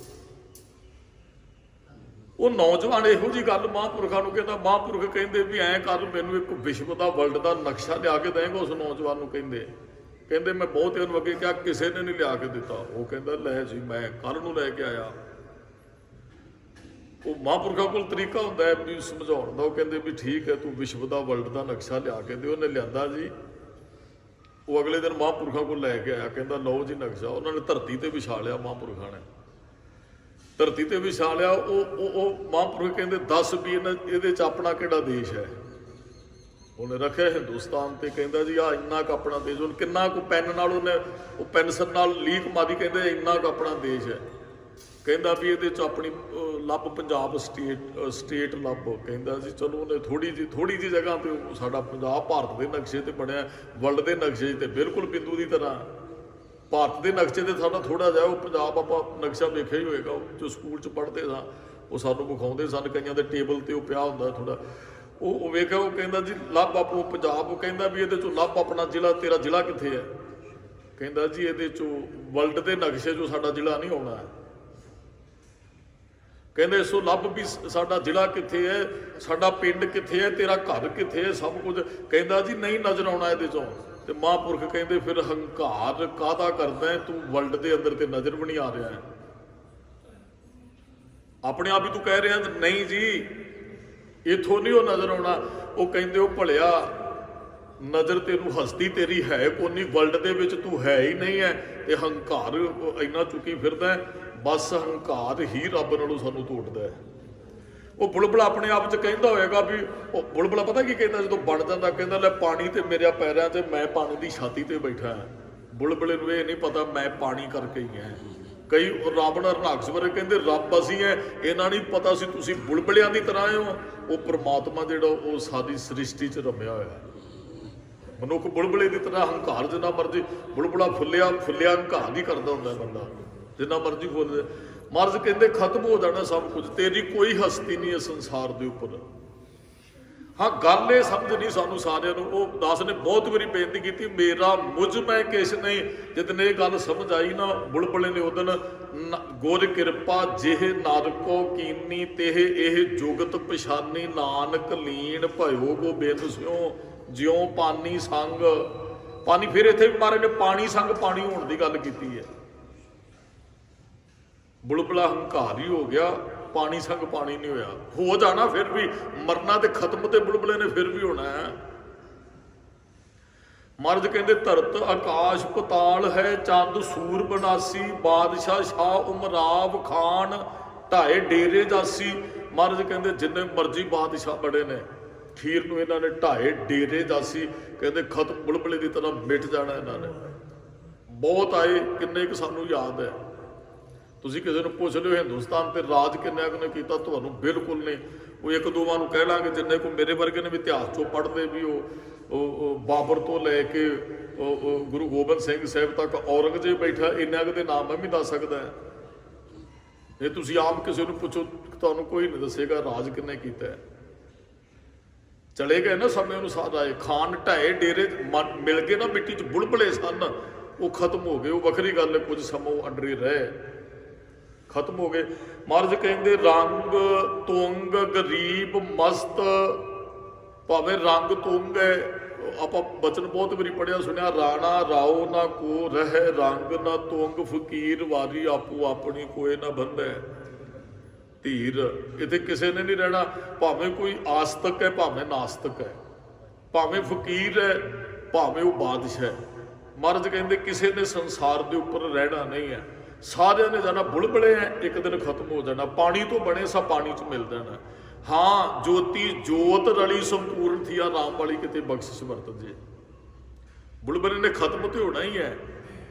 ਉਹ ਨੌਜਵਾਨ ਇਹੋ ਜਿਹੀ ਗੱਲ ਮਹਾਂਪੁਰਖਾਂ ਨੂੰ ਕਹਿੰਦਾ। ਮਹਾਂਪੁਰਖ ਕਹਿੰਦੇ ਵੀ ਐਂ ਕਰ, ਮੈਨੂੰ ਇੱਕ ਵਿਸ਼ਵ ਦਾ ਵਰਲਡ ਦਾ ਨਕਸ਼ਾ ਲਿਆ ਕੇ ਦੇਂਗਾ। ਉਸ ਨੌਜਵਾਨ ਨੂੰ ਕਹਿੰਦੇ ਮੈਂ ਬਹੁਤ ਇਹਨੂੰ ਅੱਗੇ ਕਿਹਾ, ਕਿਸੇ ਨੇ ਨਹੀਂ ਲਿਆ ਕੇ ਦਿੱਤਾ। ਉਹ ਕਹਿੰਦਾ ਲੈ ਜੀ, ਮੈਂ ਕੱਲ੍ਹ ਨੂੰ ਲੈ ਕੇ ਆਇਆ। ਉਹ ਮਹਾਂਪੁਰਖਾਂ ਕੋਲ ਤਰੀਕਾ ਹੁੰਦਾ ਹੈ ਵੀ ਸਮਝਾਉਣ ਦਾ। ਉਹ ਕਹਿੰਦੇ ਵੀ ਠੀਕ ਹੈ, ਤੂੰ ਵਿਸ਼ਵ ਦਾ ਵਰਲਡ ਦਾ ਨਕਸ਼ਾ ਲਿਆ ਕੇ ਦੇ। ਉਹਨੇ ਲਿਆਂਦਾ ਜੀ। ਉਹ ਅਗਲੇ ਦਿਨ ਮਹਾਂਪੁਰਖਾਂ ਕੋਲ ਲੈ ਕੇ ਆਇਆ, ਕਹਿੰਦਾ ਲਓ ਜੀ ਨਕਸ਼ਾ। ਉਹਨਾਂ ਨੇ ਧਰਤੀ ਤੇ ਵਿਛਾ ਲਿਆ ਮਹਾਂਪੁਰਖਾਂ ਨੇ। ਧਰਤੀ ਤੇ ਵਿਛਾ ਲਿਆ। ਉਹ ਮਹਾਂਪੁਰਖ ਕਹਿੰਦੇ 10 ਵੀ ਇਹਦੇ ਚ ਆਪਣਾ ਕਿਹੜਾ ਦੇਸ਼ ਹੈ। ਉਹਨੇ ਰੱਖਿਆ ਹਿੰਦੁਸਤਾਨ ਤੇ, ਕਹਿੰਦਾ ਜੀ ਆ ਇੰਨਾ ਕੁ ਆਪਣਾ ਦੇਸ਼। ਹੁਣ ਕਿੰਨਾ ਕੁ ਪੈਨ ਨਾਲ ਉਹਨੇ ਉਹ ਪੈਨਸਲ ਨਾਲ ਲੀਕ ਮਾਰੀ, ਕਹਿੰਦੇ ਇੰਨਾ ਕੁ ਆਪਣਾ ਦੇਸ਼ ਹੈ। ਕਹਿੰਦਾ ਵੀ ਇਹਦੇ ਚ ਆਪਣੀ ਲੱਭ ਪੰਜਾਬ ਸਟੇਟ ਲੱਭ। ਕਹਿੰਦਾ ਜੀ ਚਲੋ ਉਹਨੇ ਥੋੜੀ ਜਿਹੀ ਜਗ੍ਹਾ ਤੇ ਸਾਡਾ ਪੰਜਾਬ ਭਾਰਤ ਦੇ ਨਕਸ਼ੇ ਤੇ ਬਣਿਆ, ਵਰਲਡ ਦੇ ਨਕਸ਼ੇ ਤੇ ਬਿਲਕੁਲ ਬਿੰਦੂ ਦੀ ਤਰ੍ਹਾਂ। ਭਾਰਤ ਦੇ ਨਕਸ਼ੇ ਤੇ ਸਾਡਾ ਥੋੜਾ ਜਿਹਾ ਉਹ ਪੰਜਾਬ ਆਪਾਂ ਨਕਸ਼ਾ ਵੇਖਿਆ ਹੀ ਹੋਏਗਾ, ਜੋ ਸਕੂਲ 'ਚ ਪੜ੍ਹਦੇ ਸਾਂ ਉਹ ਸਾਨੂੰ ਵਿਖਾਉਂਦੇ ਸਨ, ਕਈਆਂ ਦੇ ਟੇਬਲ ਤੇ ਉਹ ਪਿਆ ਹੁੰਦਾ ਥੋੜਾ, ਉਹ ਵੇਖਿਆ। ਉਹ ਕਹਿੰਦਾ ਜੀ ਲੱਭ ਆਪੋ ਪੰਜਾਬ। ਉਹ ਕਹਿੰਦਾ ਵੀ ਇਹਦੇ ਚੋਂ ਲੱਭ ਆਪਣਾ ਜ਼ਿਲ੍ਹਾ, ਤੇਰਾ ਜ਼ਿਲ੍ਹਾ ਕਿੱਥੇ ਹੈ। ਕਹਿੰਦਾ ਜੀ ਇਹਦੇ ਚੋਂ ਵਰਲਡ ਦੇ ਨਕਸ਼ੇ 'ਚੋਂ ਸਾਡਾ ਜ਼ਿਲ੍ਹਾ ਨਹੀਂ ਆਉਣਾ ਹੈ। ਕਹਿੰਦੇ ਇਸੋ ਲੱਭ ਵੀ ਸਾਡਾ ਜ਼ਿਲ੍ਹਾ ਕਿੱਥੇ ਹੈ, ਸਾਡਾ ਪਿੰਡ ਕਿੱਥੇ ਹੈ, ਤੇਰਾ ਘਰ ਕਿੱਥੇ ਹੈ, ਸਭ ਕੁਝ। ਕਹਿੰਦਾ ਜੀ ਨਹੀਂ ਨਜ਼ਰ ਆਉਣਾ ਇਹਦੇ ਚੋਂ। ਤੇ ਮਹਾਂਪੁਰਖ ਕਹਿੰਦੇ ਫਿਰ ਹੰਕਾਰ ਕਾਹਦਾ ਕਰਦਾ, ਤੂੰ ਵਰਲਡ ਦੇ ਅੰਦਰ ਤੇ ਨਜ਼ਰ ਵੀ ਨਹੀਂ ਆ ਰਿਹਾ ਹੈ, ਆਪਣੇ ਆਪ ਹੀ ਤੂੰ ਕਹਿ ਰਿਹਾ ਨਹੀਂ ਜੀ ਇਥੋਂ ਨਹੀਂ ਉਹ ਨਜ਼ਰ ਆਉਣਾ। ਉਹ ਕਹਿੰਦੇ ਉਹ ਭਲਿਆ ਨਜ਼ਰ ਤੈਨੂੰ ਹਸਤੀ ਤੇਰੀ ਹੈ ਕੋਨੀ, ਵਰਲਡ ਦੇ ਵਿੱਚ ਤੂੰ ਹੈ ਹੀ ਨਹੀਂ ਹੈ, ਤੇ ਹੰਕਾਰ ਇੰਨਾ ਚੁੱਕੀ ਫਿਰਦਾ। ਬਸ ਹੰਕਾਰ ਹੀ ਰੱਬ ਨਾਲੋਂ ਸਾਨੂੰ ਤੋੜਦਾ ਹੈ। ਉਹ ਬੁਲਬੁਲਾ ਆਪਣੇ ਆਪ 'ਚ ਕਹਿੰਦਾ ਹੋਏਗਾ ਵੀ, ਉਹ ਬੁਲਬੁਲਾ ਪਤਾ ਕੀ ਕਹਿੰਦਾ ਜਦੋਂ ਬਣ ਜਾਂਦਾ, ਕਹਿੰਦਾ ਲੈ ਪਾਣੀ ਤੇ ਮੇਰੇ ਪੈਰਾਂ 'ਤੇ, ਮੈਂ ਪਾਣੀ ਦੀ ਛਾਤੀ ਤੇ ਬੈਠਾ ਹਾਂ। ਬੁਲਬੁਲੇ ਨੂੰ ਇਹ ਨਹੀਂ ਪਤਾ ਮੈਂ ਪਾਣੀ ਕਰਕੇ ਹੀ ਹਾਂ। ਕਈ ਰਾਵਣ ਰਣਾਕਸ਼ ਬਾਰੇ ਕਹਿੰਦੇ ਰੱਬ ਅਸੀਂ ਹੈ, ਇਹਨਾਂ ਨਹੀਂ ਪਤਾ ਸੀ ਤੁਸੀਂ ਬੁਲਬੁਲਿਆਂ ਦੀ ਤਰ੍ਹਾਂ ਹੋ। ਉਹ ਪ੍ਰਮਾਤਮਾ ਜਿਹੜਾ ਉਹ ਸਾਰੀ ਸ੍ਰਿਸ਼ਟੀ 'ਚ ਰਮਿਆ ਹੋਇਆ। ਮਨੁੱਖ ਬੁਲਬੁਲੇ ਦੀ ਤਰ੍ਹਾਂ ਹੰਕਾਰ, ਜਿੰਨਾ ਮਰਜ਼ੀ ਬੁਲਬੁਲਾ ਫੁੱਲਿਆ ਹੰਕਾਰ ਹੀ ਕਰਦਾ ਹੁੰਦਾ ਬੰਦਾ, ਜਿੰਨਾ ਮਰਜ਼ੀ ਬੋਲੇ। ਮਰਜ਼ ਕਹਿੰਦੇ ਖਤਮ ਹੋ ਜਾਣਾ ਸਭ ਕੁਝ, ਤੇਰੀ ਕੋਈ ਹਸਤੀ ਨਹੀਂ ਹੈ ਸੰਸਾਰ ਦੇ ਉੱਪਰ। ਹਾਂ ਗੱਲ ਇਹ ਸਮਝ ਨਹੀਂ ਸਾਨੂੰ ਸਾਰਿਆਂ ਨੂੰ। ਉਹ ਦਾਸ ਨੇ ਬਹੁਤ ਵਾਰੀ ਬੇਨਤੀ ਕੀਤੀ, ਮੇਰਾ ਮੁਝ ਮੈਂ ਕਿਸ ਨਹੀਂ। ਜਿੱਦਣ ਇਹ ਗੱਲ ਸਮਝ ਆਈ ਨਾ ਬੁਲਬੁਲੇ ਨੇ, ਉਦਣ ਗੁਰ ਕਿਰਪਾ ਜਿਹ ਨਰ ਕੋ ਕੀਨੀ ਤੇਹ ਇਹ ਜੁਗਤ ਪਛਾਨੀ, ਨਾਨਕ ਲੀਨ ਭਇਓ ਗੋਬਿੰਦ ਸਿਓ ਜਿਉ ਪਾਨੀ ਸੰਗ। ਪਾਣੀ ਫਿਰ ਇੱਥੇ ਵੀ ਮਹਾਰਾਜ ਨੇ ਪਾਣੀ ਸੰਗ ਪਾਣੀ ਹੋਣ ਦੀ ਗੱਲ ਕੀਤੀ ਹੈ। ਬੁਲਬੁਲਾ ਹੰਕਾਰ ਹੀ ਹੋ ਗਿਆ, ਪਾਣੀ ਸੰਗ ਪਾਣੀ ਨਹੀਂ ਹੋਇਆ। ਹੋ ਜਾਣਾ ਫਿਰ ਵੀ, ਮਰਨਾ ਤੇ ਖਤਮ ਤੇ ਬੁਲਬੁਲੇ ਨੇ ਫਿਰ ਵੀ ਹੋਣਾ ਹੈ। ਮਰਦ ਕਹਿੰਦੇ ਧਰਤ ਆਕਾਸ਼ ਪਤਾਲ ਹੈ, ਚੰਦ ਸੂਰ ਬਨਾਸੀ, ਬਾਦਸ਼ਾਹ ਸ਼ਾਹ ਉਮਰਾਵ ਖਾਨ ਢਾਏ ਡੇਰੇ ਜਾਸੀ। ਮਰਦ ਕਹਿੰਦੇ ਜਿੰਨੇ ਮਰਜ਼ੀ ਬਾਦਸ਼ਾਹ ਬੜੇ ਨੇ, ਖੀਰ ਨੂੰ ਇਹਨਾਂ ਨੇ ਢਾਏ ਡੇਰੇ ਜਾਸੀ। ਕਹਿੰਦੇ ਖਤਮ ਬੁਲਬੁਲੇ ਦੀ ਤਰ੍ਹਾਂ ਮਿਟ ਜਾਣਾ ਇਹਨਾਂ ਨੇ। ਬਹੁਤ ਆਏ, ਕਿੰਨੇ ਕੁ ਸਾਨੂੰ ਯਾਦ ਹੈ। ਤੁਸੀਂ ਕਿਸੇ ਨੂੰ ਪੁੱਛ ਲਿਓ ਹਿੰਦੁਸਤਾਨ ਤੇ ਰਾਜ ਕਿੰਨਿਆਂ ਕੁ ਨੇ ਕੀਤਾ, ਤੁਹਾਨੂੰ ਬਿਲਕੁਲ ਨਹੀਂ। ਉਹ ਇੱਕ ਦੋਵਾਂ ਨੂੰ ਕਹਿ ਲਾਂਗੇ, ਜਿੰਨੇ ਕੋ ਮੇਰੇ ਵਰਗੇ ਨੇ ਵੀ ਇਤਿਹਾਸ ਚੋਂ ਪੜ੍ਹਦੇ ਵੀ ਉਹ ਬਾਬਰ ਤੋਂ ਲੈ ਕੇ ਗੁਰੂ ਗੋਬਿੰਦ ਸਿੰਘ ਸਾਹਿਬ ਤੱਕ ਔਰੰਗਜ਼ੇਬ ਬੈਠਾ, ਇੰਨਾ ਕੁ ਦੇ ਨਾਮ ਮੈਂ ਵੀ ਦੱਸ ਸਕਦਾ। ਇਹ ਤੁਸੀਂ ਆਮ ਕਿਸੇ ਨੂੰ ਪੁੱਛੋ, ਤੁਹਾਨੂੰ ਕੋਈ ਨਹੀਂ ਦੱਸੇਗਾ ਰਾਜ ਕਿੰਨੇ ਕੀਤਾ। ਚਲੇ ਗਏ ਨਾ ਸਮੇਂ ਅਨੁਸਾਰ ਆਏ, ਖਾਨ ਢਾਏ ਡੇਰੇ ਮਿਲ ਗਏ ਨਾ ਮਿੱਟੀ 'ਚ, ਬੁਲਬੁਲੇ ਸਨ ਉਹ ਖਤਮ ਹੋ ਗਏ। ਉਹ ਵੱਖਰੀ ਗੱਲ ਹੈ, ਕੁਝ ਸਮਾਂ ਅੰਡਰੇ ਰਹੇ, ਖਤਮ ਹੋ ਗਏ। ਮਹਾਰਾਜ ਕਹਿੰਦੇ ਰੰਗ ਤੁੰਗ ਗਰੀਬ ਮਸਤ, ਭਾਵੇਂ ਰੰਗ ਤੁੰਗ ਹੈ। ਆਪਾਂ ਬਚਨ ਬਹੁਤ ਵਾਰੀ ਪੜ੍ਹਿਆ ਸੁਣਿਆ, ਰਾਣਾ ਰਾਓ ਨਾ ਕੋ ਰਹਿ ਰੰਗ ਨਾ ਤੁੰਗ, ਫਕੀਰ ਵਾਰੀ ਆਪੋ ਆਪਣੀ ਕੋਏ ਨਾ ਬੰਧੈ ਧੀਰ। ਇੱਥੇ ਕਿਸੇ ਨੇ ਨਹੀਂ ਰਹਿਣਾ, ਭਾਵੇਂ ਕੋਈ ਆਸਤਕ ਹੈ ਭਾਵੇਂ ਨਾਸਤਕ ਹੈ, ਭਾਵੇਂ ਫਕੀਰ ਹੈ ਭਾਵੇਂ ਉਹ ਬਾਦਸ਼ਾਹ ਹੈ। ਮਹਾਰਾਜ ਕਹਿੰਦੇ ਕਿਸੇ ਨੇ ਸੰਸਾਰ ਦੇ ਉੱਪਰ ਰਹਿਣਾ ਨਹੀਂ ਹੈ, ਸਾਰਿਆਂ ਨੇ ਜਾਣਾ। ਬੁਲਬੁਲੇ ਹੈ, ਇੱਕ ਦਿਨ ਖਤਮ ਹੋ ਜਾਣਾ। ਪਾਣੀ ਤੋਂ ਬਣੇ ਸਭ ਪਾਣੀ 'ਚ ਮਿਲ ਜਾਣਾ। ਹਾਂ ਜੋਤੀ ਜੋਤ ਰਲੀ ਸੰਪੂਰਨ ਥੀ, ਆ ਰਾਮ ਵਾਲੀ ਕਿਤੇ ਬਖਸ਼ਿਸ਼ ਵਰਤ ਜੇ। ਬੁਲਬੁਲੇ ਨੇ ਖਤਮ ਤੇ ਹੋਣਾ ਹੀ ਹੈ,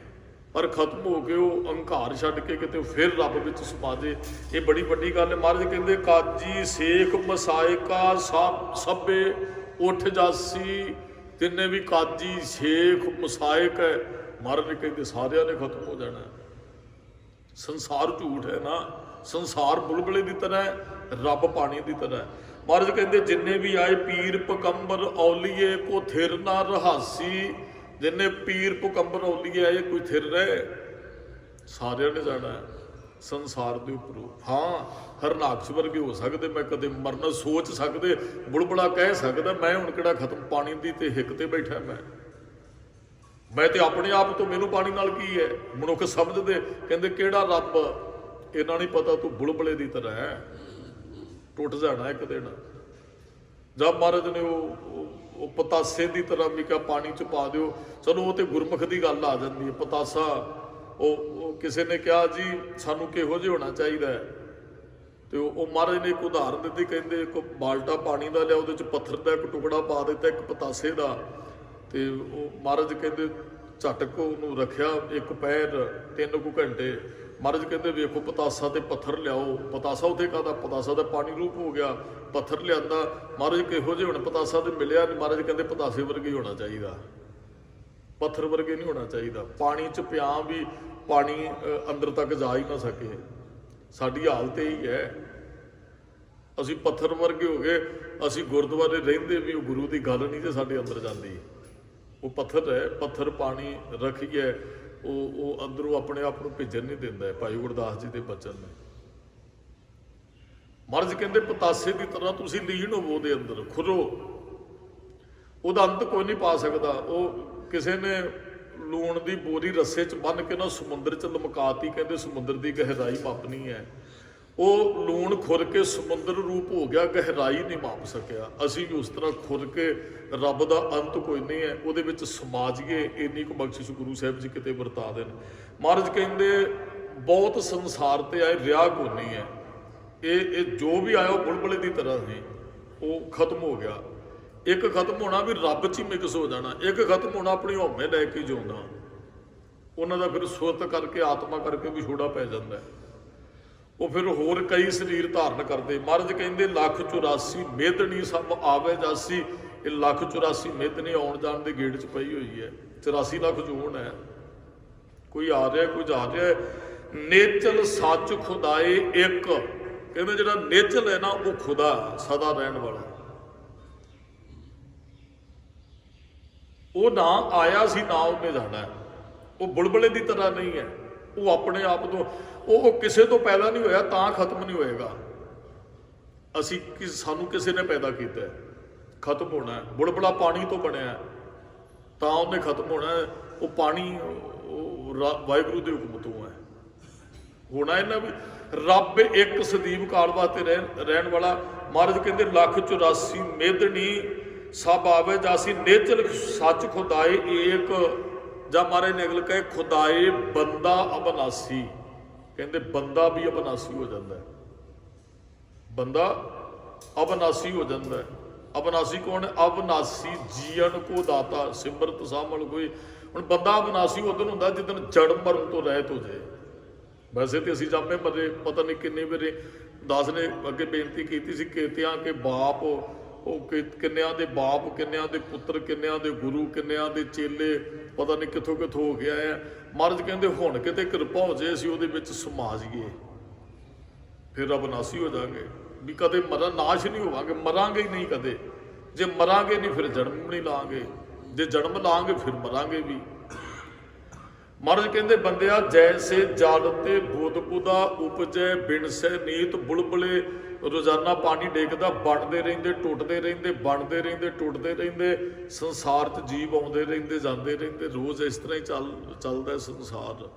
ਪਰ ਖਤਮ ਹੋ ਕੇ ਉਹ ਹੰਕਾਰ ਛੱਡ ਕੇ ਕਿਤੇ ਫਿਰ ਰੱਬ ਵਿੱਚ ਸਮਾ ਜੇ। ਇਹ ਬੜੀ ਵੱਡੀ ਗੱਲ ਹੈ। ਮਹਾਰਾਜ ਕਹਿੰਦੇ ਕਾਜੀ ਸੇਖ ਮਸਾਇਕਾ ਸਭੇ ਉੱਠ ਜਾਸੀ। ਤਿੰਨੇ ਵੀ ਕਾਜੀ ਸ਼ੇਖ ਮਸਾਇਕ ਹੈ, ਮਹਾਰਾਜ ਕਹਿੰਦੇ ਸਾਰਿਆਂ ਨੇ ਖਤਮ ਹੋ ਜਾਣਾ। ਸੰਸਾਰ ਝੂਠ ਹੈ ਨਾ, ਸੰਸਾਰ ਬੁਲਬੁਲੇ ਦੀ ਤਰ੍ਹਾਂ ਹੈ, ਰੱਬ ਪਾਣੀ ਦੀ ਤਰ੍ਹਾਂ ਹੈ। ਮਹਾਰਾਜ ਕਹਿੰਦੇ ਜਿੰਨੇ ਵੀ ਆਏ ਪੀਰ ਪਕੰਬਰ ਔਲੀਏ ਕੋ ਥਿਰ ਨਾ ਰਹਾਸੀ। ਜਿੰਨੇ ਪੀਰ ਪਕੰਬਰ ਔਲੀਏ ਆਏ ਕੋਈ ਥਿਰ ਰਹੇ, ਸਾਰਿਆਂ ਨੇ ਜਾਣਾ ਹੈ ਸੰਸਾਰ ਦੇ ਉੱਪਰੋਂ। ਹਾਂ ਹਰਨਾਕਸ਼ ਵਰਗੇ ਹੋ ਸਕਦੇ, ਮੈਂ ਕਦੇ ਮਰਨਾ ਸੋਚ ਸਕਦੇ, ਬੁਲਬੁਲਾ ਕਹਿ ਸਕਦਾ ਮੈਂ ਹੁਣ ਕਿਹੜਾ ਖਤਮ ਪਾਣੀ ਦੀ ਤੇ ਹਿੱਕ ਤੇ ਬੈਠਾ, ਮੈਂ ਤੇ ਆਪਣੇ ਆਪ ਤੋਂ, ਮੈਨੂੰ ਪਾਣੀ ਨਾਲ ਕੀ ਹੈ। ਮਨੁੱਖ ਸਮਝਦੇ, ਕਹਿੰਦੇ ਕਿਹੜਾ ਰੱਬ, ਇਹਨਾਂ ਨਹੀਂ ਪਤਾ ਤੂੰ ਬੁਲਬੁਲੇ ਦੀ ਤਰ੍ਹਾਂ ਹੈ, ਟੁੱਟ ਜਾਣਾ ਇੱਕ ਦਿਨ। ਜਦ ਮਹਾਰਾਜ ਨੇ ਉਹ ਪਤਾਸੇ ਦੀ ਤਰ੍ਹਾਂ ਵੀ ਕਿਹਾ ਪਾਣੀ 'ਚ ਪਾ ਦਿਓ। ਚਲੋ ਉਹ ਤੇ ਗੁਰਮੁਖ ਦੀ ਗੱਲ ਆ ਜਾਂਦੀ ਹੈ। ਪਤਾਸਾ ਉਹ ਕਿਸੇ ਨੇ ਕਿਹਾ ਜੀ ਸਾਨੂੰ ਕਿਹੋ ਜਿਹਾ ਹੋਣਾ ਚਾਹੀਦਾ ਹੈ, ਤੇ ਉਹ ਮਹਾਰਾਜ ਨੇ ਇੱਕ ਉਦਾਹਰਨ ਦਿੱਤੀ, ਕਹਿੰਦੇ ਇੱਕ ਬਾਲਟਾ ਪਾਣੀ ਦਾ ਲਿਆ, ਉਹਦੇ 'ਚ ਪੱਥਰ ਦਾ ਇੱਕ ਟੁਕੜਾ ਪਾ ਦਿੱਤਾ, ਇੱਕ ਪਤਾਸੇ ਦਾ, ਤੇ ਉਹ ਮਹਾਰਾਜ ਕਹਿੰਦੇ ਝਟਕ ਉਹਨੂੰ ਰੱਖਿਆ ਇੱਕ ਪੈਰ 3 ਕੁ ਘੰਟੇ। ਮਹਾਰਾਜ ਕਹਿੰਦੇ ਵੇਖੋ ਪਤਾਸਾ ਤੇ ਪੱਥਰ ਲਿਆਓ, ਪਤਾਸਾ ਉੱਥੇ ਕਾਹਦਾ, ਪਤਾਸਾ ਦਾ ਪਾਣੀ ਰੂਪ ਹੋ ਗਿਆ। ਪੱਥਰ ਲਿਆਂਦਾ, ਮਹਾਰਾਜ ਕਿਹੋ ਜਿਹੇ ਹੁਣ ਪਤਾਸਾ ਤੇ ਮਿਲਿਆ ਨਹੀਂ, ਮਹਾਰਾਜ ਕਹਿੰਦੇ ਪਤਾਸੇ ਵਰਗੇ ਹੀ ਹੋਣਾ ਚਾਹੀਦਾ, ਪੱਥਰ ਵਰਗੇ ਨਹੀਂ ਹੋਣਾ ਚਾਹੀਦਾ। ਪਾਣੀ 'ਚ ਪਿਆ ਵੀ ਪਾਣੀ ਅੰਦਰ ਤੱਕ ਜਾ ਹੀ ਨਾ ਸਕੇ। ਸਾਡੀ ਹਾਲਤ ਇਹੀ ਹੈ, ਅਸੀਂ ਪੱਥਰ ਵਰਗੇ ਹੋ ਗਏ। ਅਸੀਂ ਗੁਰਦੁਆਰੇ ਰਹਿੰਦੇ ਵੀ ਉਹ ਗੁਰੂ ਦੀ ਗੱਲ ਨਹੀਂ ਜੇ ਸਾਡੇ ਅੰਦਰ ਜਾਂਦੀ। ਉਹ ਪੱਥਰ ਹੈ, ਪੱਥਰ ਪਾਣੀ ਰੱਖੀਏ, ਉਹ ਅੰਦਰੋਂ ਆਪਣੇ ਆਪ ਨੂੰ ਭਿੱਜਣ ਨਹੀਂ ਦਿੰਦਾ। ਭਾਈ ਗੁਰਦਾਸ ਜੀ ਦੇ ਬਚਨ ਨੇ। ਮਹਾਰਾਜ ਕਹਿੰਦੇ ਪਤਾਸੇ ਦੀ ਤਰ੍ਹਾਂ ਤੁਸੀਂ ਲੀਨ ਹੋਵੋ ਉਹਦੇ ਅੰਦਰ, ਖੁਰੋ, ਉਹਦਾ ਅੰਤ ਕੋਈ ਨਹੀਂ ਪਾ ਸਕਦਾ। ਉਹ ਕਿਸੇ ਨੇ ਲੂਣ ਦੀ ਬੋਰੀ ਰੱਸੇ 'ਚ ਬੰਨ੍ਹ ਕੇ ਨਾ ਸਮੁੰਦਰ 'ਚ ਲਮਕਾਤੀ, ਕਹਿੰਦੇ ਸਮੁੰਦਰ ਦੀ ਗਹਿਰਾਈ ਮਾਪਣੀ ਹੈ। ਉਹ ਲੂਣ ਖੁਰ ਕੇ ਸਮੁੰਦਰ ਰੂਪ ਹੋ ਗਿਆ, ਗਹਿਰਾਈ ਨਹੀਂ ਮਾਪ ਸਕਿਆ। ਅਸੀਂ ਵੀ ਉਸ ਤਰ੍ਹਾਂ ਖੁਰ ਕੇ ਰੱਬ ਦਾ ਅੰਤ ਕੋਈ ਨਹੀਂ ਹੈ, ਉਹਦੇ ਵਿੱਚ ਸਮਾ ਜਾਈਏ, ਇੰਨੀ ਕੁ ਬਖਸ਼ਿਸ਼ ਗੁਰੂ ਸਾਹਿਬ ਜੀ ਕਿਤੇ ਵਰਤਾ ਦੇਣ। ਮਹਾਰਾਜ ਕਹਿੰਦੇ ਬਹੁਤ ਸੰਸਾਰ ਤੇ ਆਏ, ਰਿਹਾ ਕੋਈ ਨਹੀਂ ਹੈ। ਇਹ ਜੋ ਵੀ ਆਇਆ ਉਹ ਬੁਲਬੁਲੇ ਦੀ ਤਰ੍ਹਾਂ ਸੀ, ਉਹ ਖਤਮ ਹੋ ਗਿਆ। ਇੱਕ ਖਤਮ ਹੋਣਾ ਵੀ ਰੱਬ 'ਚ ਹੀ ਮਿਕਸ ਹੋ ਜਾਣਾ, ਇੱਕ ਖਤਮ ਹੋਣਾ ਆਪਣੀ ਹਉਮੈ ਲੈ ਕੇ ਜਿਉਂਦਾ। ਉਹਨਾਂ ਦਾ ਫਿਰ ਸੁਰਤ ਕਰਕੇ ਆਤਮਾ ਕਰਕੇ ਵੀ ਛੋੜਾ ਪੈ ਜਾਂਦਾ। ਉਹ ਫਿਰ ਹੋਰ ਕਈ ਸਰੀਰ ਧਾਰਨ ਕਰਦੇ। ਮਹਾਰਾਜ ਕਹਿੰਦੇ 1,84 ਮੇਦਨੀ ਸਭ ਆਵੇ ਜਾਸੀ। ਇਹ 1,84 ਮੇਦਨੀ ਆਉਣ ਜਾਣ ਦੇ ਗੇੜ 'ਚ ਪਈ ਹੋਈ ਹੈ। 84 ਲੱਖ ਜੂਨ ਹੈ, ਕੋਈ ਆ ਰਿਹਾ ਕੋਈ ਜਾ ਰਿਹਾ। ਨੇਚਲ ਸੱਚ ਖੁਦਾਏ ਇੱਕ, ਕਹਿੰਦੇ ਜਿਹੜਾ ਨੇਚਲ ਹੈ ਨਾ ਉਹ ਖੁਦਾ ਸਦਾ ਰਹਿਣ ਵਾਲਾ। ਉਹ ਨਾ ਆਇਆ ਸੀ ਨਾ ਉਹਨੇ ਜਾਣਾ। ਉਹ ਬੁਲਬੁਲੇ ਦੀ ਤਰ੍ਹਾਂ ਨਹੀਂ ਹੈ, ਉਹ ਆਪਣੇ ਆਪ ਤੋਂ, ਉਹ ਕਿਸੇ ਤੋਂ ਪੈਦਾ ਨਹੀਂ ਹੋਇਆ ਤਾਂ ਖਤਮ ਨਹੀਂ ਹੋਏਗਾ। ਸਾਨੂੰ ਕਿਸੇ ਨੇ ਪੈਦਾ ਕੀਤਾ, ਖਤਮ ਹੋਣਾ। ਬੁਲਬੁਲਾ ਪਾਣੀ ਤੋਂ ਬਣਿਆ ਤਾਂ ਉਹਨੇ ਖਤਮ ਹੋਣਾ। ਉਹ ਪਾਣੀ ਵਾਹਿਗੁਰੂ ਦੇ ਹੁਕਮ ਤੋਂ ਹੈ, ਹੋਣਾ ਇਹਨਾਂ ਵੀ। ਰੱਬ ਇੱਕ ਸਦੀਵ ਕਾਲ ਵਾਸਤੇ ਰਹਿਣ ਵਾਲਾ। ਮਹਾਰਾਜ ਕਹਿੰਦੇ 1,84 ਮੇਦਨੀ ਸਭ ਆਵੇ ਜਾਸੀ। ਨੇਚਲ ਸੱਚ ਖੁਦਾਏ ਏਕ, ਜਾਂ ਮਹਾਰਾਜ ਨੇ ਅਗਲ ਕਹੇ ਖੁਦਾਏ ਬੰਦਾ ਅਬਨਾਸੀ। ਕਹਿੰਦੇ ਬੰਦਾ ਵੀ ਅਬਨਾਸੀ ਹੋ ਜਾਂਦਾ ਹੈ, ਬੰਦਾ ਅਬਨਾਸੀ ਹੋ ਜਾਂਦਾ ਹੈ। ਅਬਨਾਸੀ ਕੌਣ ਹੈ? ਅਬਨਾਸੀ ਜੀਵਨ ਕੋ ਦਾਤਾ ਸਿਮਰਤ ਸਾਮਲ ਕੋਈ। ਹੁਣ ਬੰਦਾ ਅਬਨਾਸੀ ਉਦੋਂ ਹੁੰਦਾ ਜਿੱਦਣ ਜਨਮ ਮਰਨ ਤੋਂ ਰਹਿਤ ਹੋ ਜਾਏ। ਵੈਸੇ ਤੇ ਅਸੀਂ ਜਾਮੇ ਮਰੇ ਪਤਾ ਨਹੀਂ ਕਿੰਨੇ ਵਾਰੇ। ਦਾਸ ਨੇ ਅੱਗੇ ਬੇਨਤੀ ਕੀਤੀ ਸੀ, ਕੇਤਿਆਂ ਕੇ ਬਾਪ, ਉਹ ਕਿੰਨਿਆਂ ਦੇ ਬਾਪ, ਕਿੰਨਿਆਂ ਦੇ ਪੁੱਤਰ, ਕਿੰਨਿਆਂ ਦੇ ਗੁਰੂ, ਕਿੰਨਿਆਂ ਦੇ ਚੇਲੇ, ਪਤਾ ਨਹੀਂ ਕਿੱਥੋਂ ਕਿੱਥੋਂ ਹੋ ਗਿਆ ਹੈ। ਮਹਾਰਾਜ ਕਹਿੰਦੇ ਹੁਣ ਕਿਤੇ ਕਿਰਪਾ ਹੋ ਜਾਏ ਅਸੀਂ ਉਹਦੇ ਵਿੱਚ ਸਮਾ ਜਾਈਏ, ਫਿਰ ਅਬਨਾਸੀ ਹੋ ਜਾਵਾਂਗੇ। ਵੀ ਕਦੇ ਨਾਸ਼ ਨਹੀਂ ਹੋਵਾਂਗੇ, ਮਰਾਂਗੇ ਹੀ ਨਹੀਂ ਕਦੇ। ਜੇ ਮਰਾਂਗੇ ਨਹੀਂ ਫਿਰ ਜਨਮ ਨਹੀਂ ਲਾਂਗੇ, ਜੇ ਜਨਮ ਲਾਂਗੇ ਫਿਰ ਮਰਾਂਗੇ ਵੀ। ਮਹਾਰਾਜ ਕਹਿੰਦੇ ਬੰਦਿਆ ਜੈਸੇ ਜਲ ਤੇ ਬੁੱਧ ਬੁਦਾ ਉਪਜੈ ਬਿਨਸੈ ਨੀਤ। ਬੁਲਬੁਲੇ ਰੋਜ਼ਾਨਾ ਪਾਣੀ ਡੇਕਦਾ, ਬਣਦੇ ਰਹਿੰਦੇ, ਟੁੱਟਦੇ ਰਹਿੰਦੇ, ਬਣਦੇ ਰਹਿੰਦੇ, ਟੁੱਟਦੇ ਰਹਿੰਦੇ। ਸੰਸਾਰ 'ਚ ਜੀਵ ਆਉਂਦੇ ਰਹਿੰਦੇ, ਜਾਂਦੇ ਰਹਿੰਦੇ। ਰੋਜ਼ ਇਸ ਤਰ੍ਹਾਂ ਹੀ ਚੱਲਦਾ ਸੰਸਾਰ।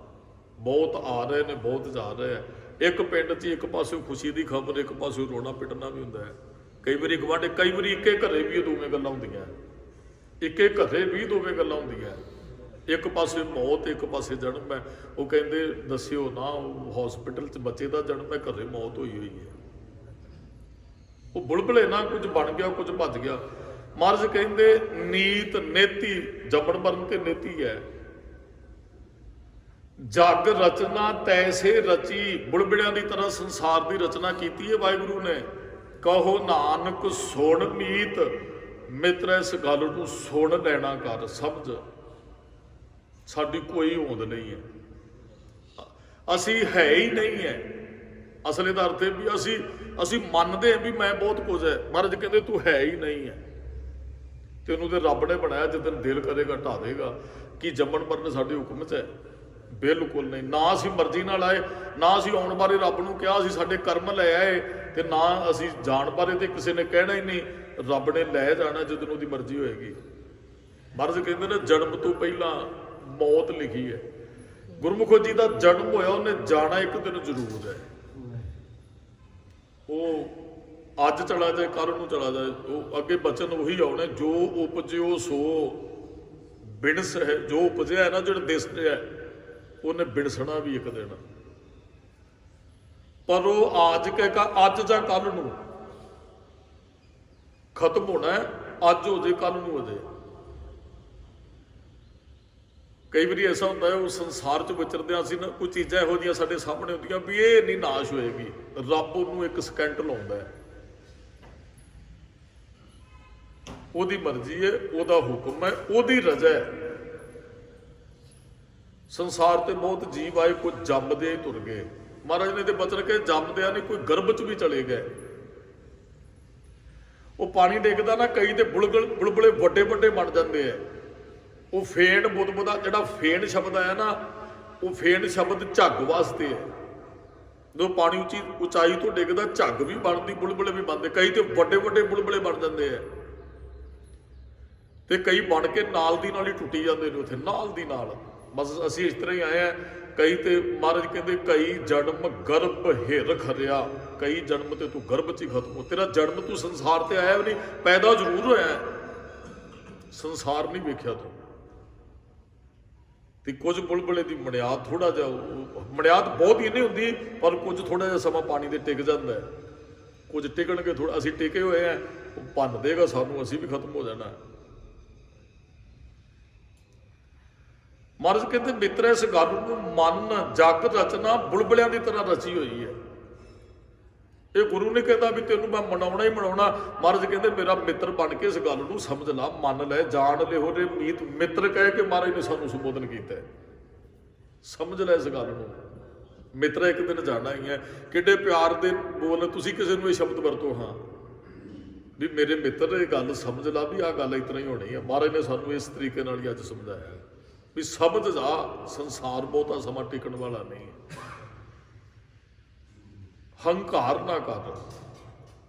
ਬਹੁਤ ਆ ਰਹੇ ਨੇ, ਬਹੁਤ ਜਾ ਰਹੇ ਹੈ। ਇੱਕ ਪਿੰਡ 'ਚ ਇੱਕ ਪਾਸੇ ਖੁਸ਼ੀ ਦੀ ਖਬਰ, ਇੱਕ ਪਾਸੇ ਰੋਣਾ ਪਿੱਟਣਾ ਵੀ ਹੁੰਦਾ ਹੈ। ਕਈ ਵਾਰੀ ਗਵਾਂਢੇ, ਕਈ ਵਾਰੀ ਇੱਕੇ ਘਰੇ ਵੀ ਇਹ ਦੋਵੇਂ ਗੱਲਾਂ ਹੁੰਦੀਆਂ। ਇੱਕੇ ਘਰੇ ਵੀ ਦੋਵੇਂ ਗੱਲਾਂ ਹੁੰਦੀਆਂ। ਇੱਕ ਪਾਸੇ ਮੌਤ, ਇੱਕ ਪਾਸੇ ਜਨਮ ਹੈ। ਉਹ ਕਹਿੰਦੇ ਦੱਸਿਓ ਨਾ, ਹਸਪੀਟਲ 'ਚ ਬੱਚੇ ਦਾ ਜਨਮ ਹੈ, ਘਰੇ ਮੌਤ ਹੋਈ ਹੋਈ ਹੈ। ਉਹ ਬੁਲਬੁਲੇ ਨਾ, ਕੁਝ ਬਣ ਗਿਆ, ਕੁਝ ਭੱਜ ਗਿਆ। ਮਹਾਰਾਜ ਕਹਿੰਦੇ ਨੀਤ ਨੇਤੀ, ਜੰਮਣ ਮਰਨ ਤੇ ਨੇਤੀ ਹੈ। ਜਗ ਰਚਨਾ ਤੈਸੇ ਰਚੀ। ਬੁਲਬੁਲਿਆਂ ਦੀ ਤਰ੍ਹਾਂ ਸੰਸਾਰ ਦੀ ਰਚਨਾ ਕੀਤੀ ਹੈ ਵਾਹਿਗੁਰੂ ਨੇ। ਕਹੋ ਨਾਨਕ ਸੁਣ ਮੀਤ, ਮਿੱਤਰ ਇਸ ਗੱਲ ਨੂੰ ਸੁਣ ਲੈਣਾ ਕਰ, ਸਮਝ। ਸਾਡੀ ਕੋਈ ਹੋਂਦ ਨਹੀਂ ਹੈ, ਅਸੀਂ ਹੈ ਹੀ ਨਹੀਂ ਹੈ। ਅਸਲ ਇਹਦਾ ਅਰਥ ਹੈ ਵੀ ਅਸੀਂ ਮੰਨਦੇ ਹਾਂ ਵੀ ਮੈਂ ਬਹੁਤ ਕੁਝ ਹੈ। ਮਹਾਰਾਜ ਕਹਿੰਦੇ ਤੂੰ ਹੈ ਹੀ ਨਹੀਂ ਹੈ। ਤੈਨੂੰ ਤੇ ਰੱਬ ਨੇ ਬਣਾਇਆ, ਜਿੱਦਣ ਦਿਲ ਕਰੇਗਾ ਢਾ ਦੇਗਾ। ਕੀ ਜੰਮਣ ਮਰਨ ਸਾਡੇ ਹੁਕਮ 'ਚ ਹੈ? ਬਿਲਕੁਲ ਨਹੀਂ। ਨਾ ਅਸੀਂ ਮਰਜ਼ੀ ਨਾਲ ਆਏ, ਨਾ ਅਸੀਂ ਆਉਣ ਬਾਰੇ ਰੱਬ ਨੂੰ ਕਿਹਾ, ਅਸੀਂ ਸਾਡੇ ਕਰਮ ਲੈ ਆਏ। ਤੇ ਨਾ ਅਸੀਂ ਜਾਣ ਬਾਰੇ ਤੇ ਕਿਸੇ ਨੇ ਕਹਿਣਾ ਹੀ ਨਹੀਂ। ਰੱਬ ਨੇ ਲੈ ਜਾਣਾ ਜਦੋਂ ਉਹਦੀ ਮਰਜ਼ੀ ਹੋਏਗੀ। ਮਹਾਰਾਜ ਕਹਿੰਦੇ ਨੇ ਜਨਮ ਤੋਂ ਪਹਿਲਾਂ ਮੌਤ ਲਿਖੀ ਹੈ। ਗੁਰਮੁਖੋ ਜੀ ਦਾ ਜਨਮ ਹੋਇਆ, ਉਹਨੇ ਜਾਣਾ ਇੱਕ ਦਿਨ ਜ਼ਰੂਰ ਹੈ। ਉਹ ਅੱਜ ਚਲਾ ਜਾਏ, ਕੱਲ੍ਹ ਨੂੰ ਚਲਾ ਜਾਏ, ਉਹ ਅੱਗੇ ਬਚਨ ਉਹੀ ਆਉਣੇ, ਜੋ ਉਪਜਿਓ ਸੋ ਬਿਨਸ ਹੈ। ਜੋ ਉਪਜਿਆ ਹੈ ਨਾ, ਜਿਹੜਾ ਦਿਸ ਰਿਹਾ, ਉਹਨੇ ਬਿਨਸਣਾ ਵੀ ਇੱਕ ਦਿਨ। ਪਰ ਉਹ ਆਜ ਕੇ ਅੱਜ ਜਾਂ ਕੱਲ ਨੂੰ ਖਤਮ ਹੋਣਾ ਹੈ, ਅੱਜ ਹੋ ਜੇ ਕੱਲ ਨੂੰ ਹੋ ਜੇ। ਕਈ ਵਾਰੀ ਐਸਾ ਹੁੰਦਾ ਹੈ, ਉਹ ਸੰਸਾਰ 'ਚ ਵਿਚਰਦਿਆਂ ਅਸੀਂ ਨਾ ਕੁਝ ਚੀਜ਼ਾਂ ਇਹੋ ਜਿਹੀਆਂ ਸਾਡੇ ਸਾਹਮਣੇ ਹੁੰਦੀਆਂ ਵੀ ਇਹ ਨਹੀਂ ਨਾਸ਼ ਹੋਏਗੀ, ਰੱਬ ਉਹਨੂੰ ਇੱਕ ਸਕਿੰਟ ਲਾਉਂਦਾ ਹੈ, ਉਹਦੀ ਮਰਜ਼ੀ ਹੈ, ਉਹਦਾ ਹੁਕਮ ਹੈ, ਉਹਦੀ ਰਜ਼ਾ ਹੈ। ਸੰਸਾਰ ਤੇ ਬਹੁਤ ਜੀਵ ਆਏ, ਕੁਝ ਜੰਮਦੇ ਹੀ ਤੁਰ ਗਏ। ਮਹਾਰਾਜ ਨੇ ਤੇ ਬਚਨ ਕੇ ਜੰਮਦਿਆਂ ਨਹੀਂ, ਕੋਈ ਗਰਭ 'ਚ ਵੀ ਚਲੇ ਗਏ। ਉਹ ਪਾਣੀ ਡਿੱਗਦਾ ਨਾ, ਕਈ ਤੇ ਬੁਲਬੁਲੇ ਵੱਡੇ ਵੱਡੇ ਬਣ ਜਾਂਦੇ ਆ। ਉਹ ਫੇਨ ਬੁੱਧਬੁਦਾ, ਜਿਹੜਾ ਫੇਨ ਸ਼ਬਦ ਆਇਆ ਨਾ, ਉਹ ਫੇਨ ਸ਼ਬਦ ਝੱਗ ਵਾਸਤੇ ਹੈ। ਜਦੋਂ ਪਾਣੀ ਉਚਾਈ ਤੋਂ ਡਿੱਗਦਾ, ਝੱਗ ਵੀ ਬਣਦੀ, ਬੁਲਬੁਲੇ ਵੀ ਬਣਦੇ। ਕਈ ਤੇ ਵੱਡੇ ਵੱਡੇ ਬੁਲਬੁਲੇ ਬਣ ਜਾਂਦੇ ਆ, ਤੇ ਕਈ ਬਣ ਕੇ ਨਾਲ ਦੀ ਨਾਲ ਹੀ ਟੁੱਟੀ ਜਾਂਦੇ ਨੇ ਉੱਥੇ, ਨਾਲ ਦੀ ਨਾਲ। ਬਸ ਅਸੀਂ ਇਸ ਤਰ੍ਹਾਂ ਹੀ ਆਏ ਆ। ਕਈ ਤੇ ਮਹਾਰਾਜ ਕਹਿੰਦੇ ਕਈ ਜਨਮ ਗਰਭ ਹਿਰ ਖਰਿਆ, ਕਈ ਜਨਮ ਤੇ ਤੂੰ ਗਰਭ 'ਚ ਹੀ ਖਤਮ ਹੋ। ਤੇਰਾ ਜਨਮ ਤੂੰ ਸੰਸਾਰ ਤੇ ਆਇਆ ਵੀ ਨਹੀਂ, ਪੈਦਾ ਜ਼ਰੂਰ ਹੋਇਆ, ਸੰਸਾਰ ਨਹੀਂ ਵੇਖਿਆ ਤੂੰ। ਤੇ ਕੁਝ ਬੁਲਬੁਲੇ ਦੀ ਮਨਿਆਦ ਥੋੜਾ ਜਿਹਾ, ਮਨਿਆਦ ਬਹੁਤ ਹੀ ਨਹੀਂ ਹੁੰਦੀ, ਪਰ ਕੁਝ ਥੋੜਾ ਜਿਹਾ ਸਮਾਂ ਪਾਣੀ ਦੇ ਟਿਕ ਜਾਂਦਾ ਹੈ। ਕੁਝ ਟਿਕਣਗੇ, ਥੋੜਾ ਅਸੀਂ ਟਿਕੇ ਹੋਏ ਆ, ਉਹ ਭੰਨ ਦੇਗਾ ਸਾਨੂੰ, ਅਸੀਂ ਵੀ ਖਤਮ ਹੋ ਜਾਣਾ। ਮਹਾਰਾਜ ਕਹਿੰਦੇ ਮਿੱਤਰ, ਇਸ ਗੱਲ ਨੂੰ ਮਨ ਜਗ ਰਚਨਾ ਬੁਲਬੁਲਿਆਂ ਦੀ ਤਰ੍ਹਾਂ ਰਚੀ ਹੋਈ ਹੈ। ਇਹ ਗੁਰੂ ਨੇ ਕਹਿੰਦਾ ਵੀ ਤੈਨੂੰ ਮੈਂ ਮਨਾਉਣਾ ਹੀ ਮਨਾਉਣਾ। ਮਹਾਰਾਜ ਕਹਿੰਦੇ ਮੇਰਾ ਮਿੱਤਰ ਬਣ ਕੇ ਇਸ ਗੱਲ ਨੂੰ ਸਮਝ ਲਾ, ਮੰਨ ਲੈ, ਜਾਣ ਲੈ। ਉਹਦੇ ਮੀਤ ਮਿੱਤਰ ਕਹਿ ਕੇ ਮਹਾਰਾਜ ਨੇ ਸਾਨੂੰ ਸੰਬੋਧਨ ਕੀਤਾ ਹੈ। ਸਮਝ ਲੈ ਇਸ ਗੱਲ ਨੂੰ, ਮਿੱਤਰ ਇੱਕ ਦਿਨ ਜਾਣਾ ਹੀ ਹੈ। ਕਿੱਡੇ ਪਿਆਰ ਦੇ ਬੋਲ, ਤੁਸੀਂ ਕਿਸੇ ਨੂੰ ਇਹ ਸ਼ਬਦ ਵਰਤੋ, ਹਾਂ ਵੀ ਮੇਰੇ ਮਿੱਤਰ, ਇਹ ਗੱਲ ਸਮਝ ਲਾ ਵੀ ਆਹ ਗੱਲ ਇਸ ਤਰ੍ਹਾਂ ਹੀ ਹੋਣੀ ਹੈ। ਮਹਾਰਾਜ ਨੇ ਸਾਨੂੰ ਇਸ ਤਰੀਕੇ ਨਾਲ ਹੀ ਅੱਜ ਸਮਝਾਇਆ ਵੀ ਸਮਝ ਜਾ, ਸੰਸਾਰ ਬਹੁਤਾ ਸਮਾਂ ਟਿਕਣ ਵਾਲਾ ਨਹੀਂ। ਹੰਕਾਰ ਨਾ ਕਰ,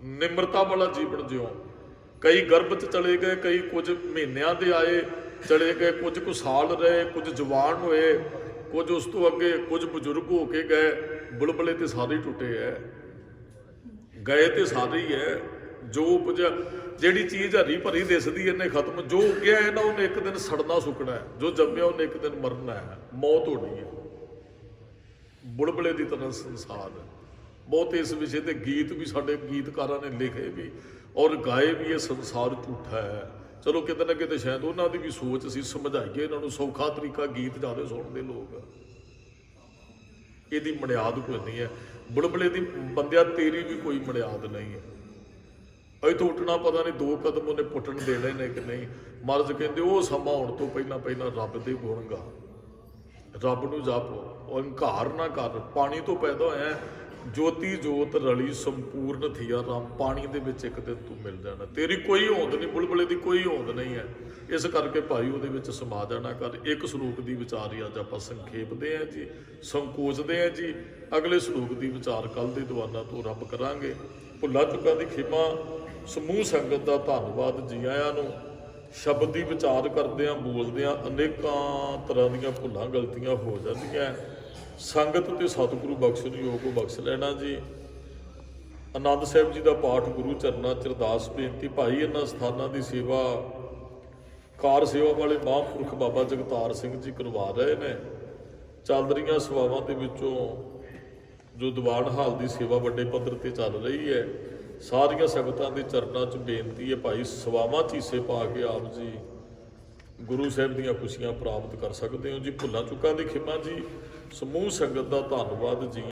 ਨਿਮਰਤਾ ਵਾਲਾ ਜੀਵਨ ਜਿਉ। ਕਈ ਗਰਭ 'ਚ ਚਲੇ ਗਏ, ਕਈ ਕੁਝ ਮਹੀਨਿਆਂ ਦੇ ਆਏ ਚਲੇ ਗਏ, ਕੁਝ ਕੁ ਸਾਲ ਰਹੇ, ਕੁਝ ਜਵਾਨ ਹੋਏ, ਕੁਝ ਉਸ ਤੋਂ ਅੱਗੇ, ਕੁਝ ਬਜ਼ੁਰਗ ਹੋ ਕੇ ਗਏ। ਬੁਲਬੁਲੇ ਤੇ ਸਾਰੇ ਟੁੱਟੇ ਹੈ, ਗਏ ਤੇ ਸਾਰੇ ਹੀ ਹੈ। ਜੋ ਉਪਜਿਆ, ਜਿਹੜੀ ਚੀਜ਼ ਹਰੀ ਭਰੀ ਦਿਸਦੀ ਇਹਨੇ ਖਤਮ, ਜੋ ਉੱਗਿਆ ਹੈ ਨਾ ਉਹਨੇ ਇੱਕ ਦਿਨ ਸੜਨਾ ਸੁੱਕਣਾ ਹੈ, ਜੋ ਜੰਮਿਆ ਉਹਨੇ ਇੱਕ ਦਿਨ ਮਰਨਾ ਹੈ, ਮੌਤ ਹੋਣੀ ਹੈ। ਬੁਲਬੁਲੇ ਦੀ ਤਰ੍ਹਾਂ ਸੰਸਾਰ ਹੈ। ਬਹੁਤ ਇਸ ਵਿਸ਼ੇ ਤੇ ਗੀਤ ਵੀ ਸਾਡੇ ਗੀਤਕਾਰਾਂ ਨੇ ਲਿਖੇ ਵੀ ਔਰ ਗਾਏ ਵੀ। ਇਹ ਸੰਸਾਰ ਝੂਠਾ ਹੈ। ਚਲੋ ਕਿਤੇ ਨਾ ਕਿਤੇ ਸ਼ਾਇਦ ਉਹਨਾਂ ਦੀ ਵੀ ਸੋਚ ਅਸੀਂ ਸਮਝਾਈਏ ਇਹਨਾਂ ਨੂੰ, ਸੌਖਾ ਤਰੀਕਾ ਗੀਤ ਜ਼ਿਆਦਾ ਸੁਣਦੇ ਲੋਕ। ਇਹਦੀ ਮਨਿਆਦ ਕੋਈ ਨਹੀਂ ਹੈ। ਬੁਲਬੁਲੇ ਦੀ ਬੰਦਿਆ ਤੇਰੀ ਵੀ ਕੋਈ ਮਨਿਆਦ ਨਹੀਂ ਹੈ। ਇੱਥੋਂ ਉੱਠਣਾ ਪਤਾ ਨਹੀਂ 2 ਕਦਮ ਉਹਨੇ ਪੁੱਟਣ ਦੇਣੇ ਨੇ ਕਿ ਨਹੀਂ। ਮਹਾਰਾਜ ਕਹਿੰਦੇ ਉਹ ਸਮਾਂ ਆਉਣ ਤੋਂ ਪਹਿਲਾਂ ਪਹਿਲਾਂ ਰੱਬ ਦੇ ਗੁਣ ਗਾ, ਰੱਬ ਨੂੰ ਜਪ, ਹੰਕਾਰ ਨਾ ਕਰ। ਪਾਣੀ ਤੋਂ ਪੈਦਾ ਹੋਇਆ, ਜੋਤੀ ਜੋਤ ਰਲੀ ਸੰਪੂਰਨ ਥੀਆ ਰਾਮ। ਪਾਣੀ ਦੇ ਵਿੱਚ ਇੱਕ ਦਿਨ ਤੂੰ ਮਿਲ ਜਾਣਾ, ਤੇਰੀ ਕੋਈ ਹੋਂਦ ਨਹੀਂ, ਬੁਲਬੁਲੇ ਦੀ ਕੋਈ ਹੋਂਦ ਨਹੀਂ ਹੈ। ਇਸ ਕਰਕੇ ਭਾਈ ਉਹਦੇ ਵਿੱਚ ਸਮਾ ਜਾਣਾ ਕਰ। ਇੱਕ ਸ਼ਲੋਕ ਦੀ ਵਿਚਾਰ ਅੱਜ ਆਪਾਂ ਸੰਖੇਪਦੇ ਹਾਂ ਜੀ, ਸੰਕੋਚਦੇ ਹਾਂ ਜੀ। ਅਗਲੇ ਸ਼ਲੋਕ ਦੀ ਵਿਚਾਰ ਕੱਲ ਦੇ ਦੀਵਾਨਾਂ ਤੋਂ ਰੱਬ ਕਰਾਂਗੇ। ਭੁੱਲਾਂ ਚੁੱਕਾਂ ਦੀ ਖਿਮਾ, ਸਮੂਹ ਸੰਗਤ ਦਾ ਧੰਨਵਾਦ। ਜੀ ਆਇਆਂ ਨੂੰ ਸ਼ਬਦ ਦੀ ਵਿਚਾਰ ਕਰਦਿਆਂ ਬੋਲਦਿਆਂ ਅਨੇਕਾਂ ਤਰ੍ਹਾਂ ਦੀਆਂ ਭੁੱਲਾਂ ਗਲਤੀਆਂ ਹੋ ਜਾਂਦੀਆਂ। ਸੰਗਤ ਤੇ ਸਤਿਗੁਰੂ ਬਖਸ਼ਣ ਯੋਗ ਬਖਸ਼ ਲੈਣਾ ਜੀ। ਆਨੰਦ ਸਾਹਿਬ ਜੀ ਦਾ ਪਾਠ ਗੁਰੂ ਚਰਨਾਂ 'ਚ ਅਰਦਾਸ ਬੇਨਤੀ। ਭਾਈ ਇਹਨਾਂ ਸਥਾਨਾਂ ਦੀ ਸੇਵਾ ਕਾਰ ਸੇਵਾ ਵਾਲੇ ਮਹਾਂਪੁਰਖ ਬਾਬਾ ਜਗਤਾਰ ਸਿੰਘ ਜੀ ਕਰਵਾ ਰਹੇ ਨੇ। ਚੱਲ ਰਹੀਆਂ ਸੇਵਾਵਾਂ ਦੇ ਵਿੱਚੋਂ ਜੋ ਦੀਵਾਨ ਹਾਲ ਦੀ ਸੇਵਾ ਵੱਡੇ ਪੱਧਰ ਤੇ ਚੱਲ ਰਹੀ ਹੈ, ਸਾਰੀਆਂ ਸੰਗਤਾਂ ਦੇ ਚਰਨਾਂ 'ਚ ਬੇਨਤੀ ਹੈ ਭਾਈ ਸੇਵਾਵਾਂ 'ਚ ਹਿੱਸੇ ਪਾ ਕੇ ਆਪ ਜੀ ਗੁਰੂ ਸਾਹਿਬ ਦੀਆਂ ਖੁਸ਼ੀਆਂ ਪ੍ਰਾਪਤ ਕਰ ਸਕਦੇ ਹੋ ਜੀ। ਭੁੱਲਾਂ ਚੁੱਕਾਂ ਦੀ ਖਿਮਾ ਜੀ। ਸਮੂਹ ਸੰਗਤ ਦਾ ਧੰਨਵਾਦ ਜੀ।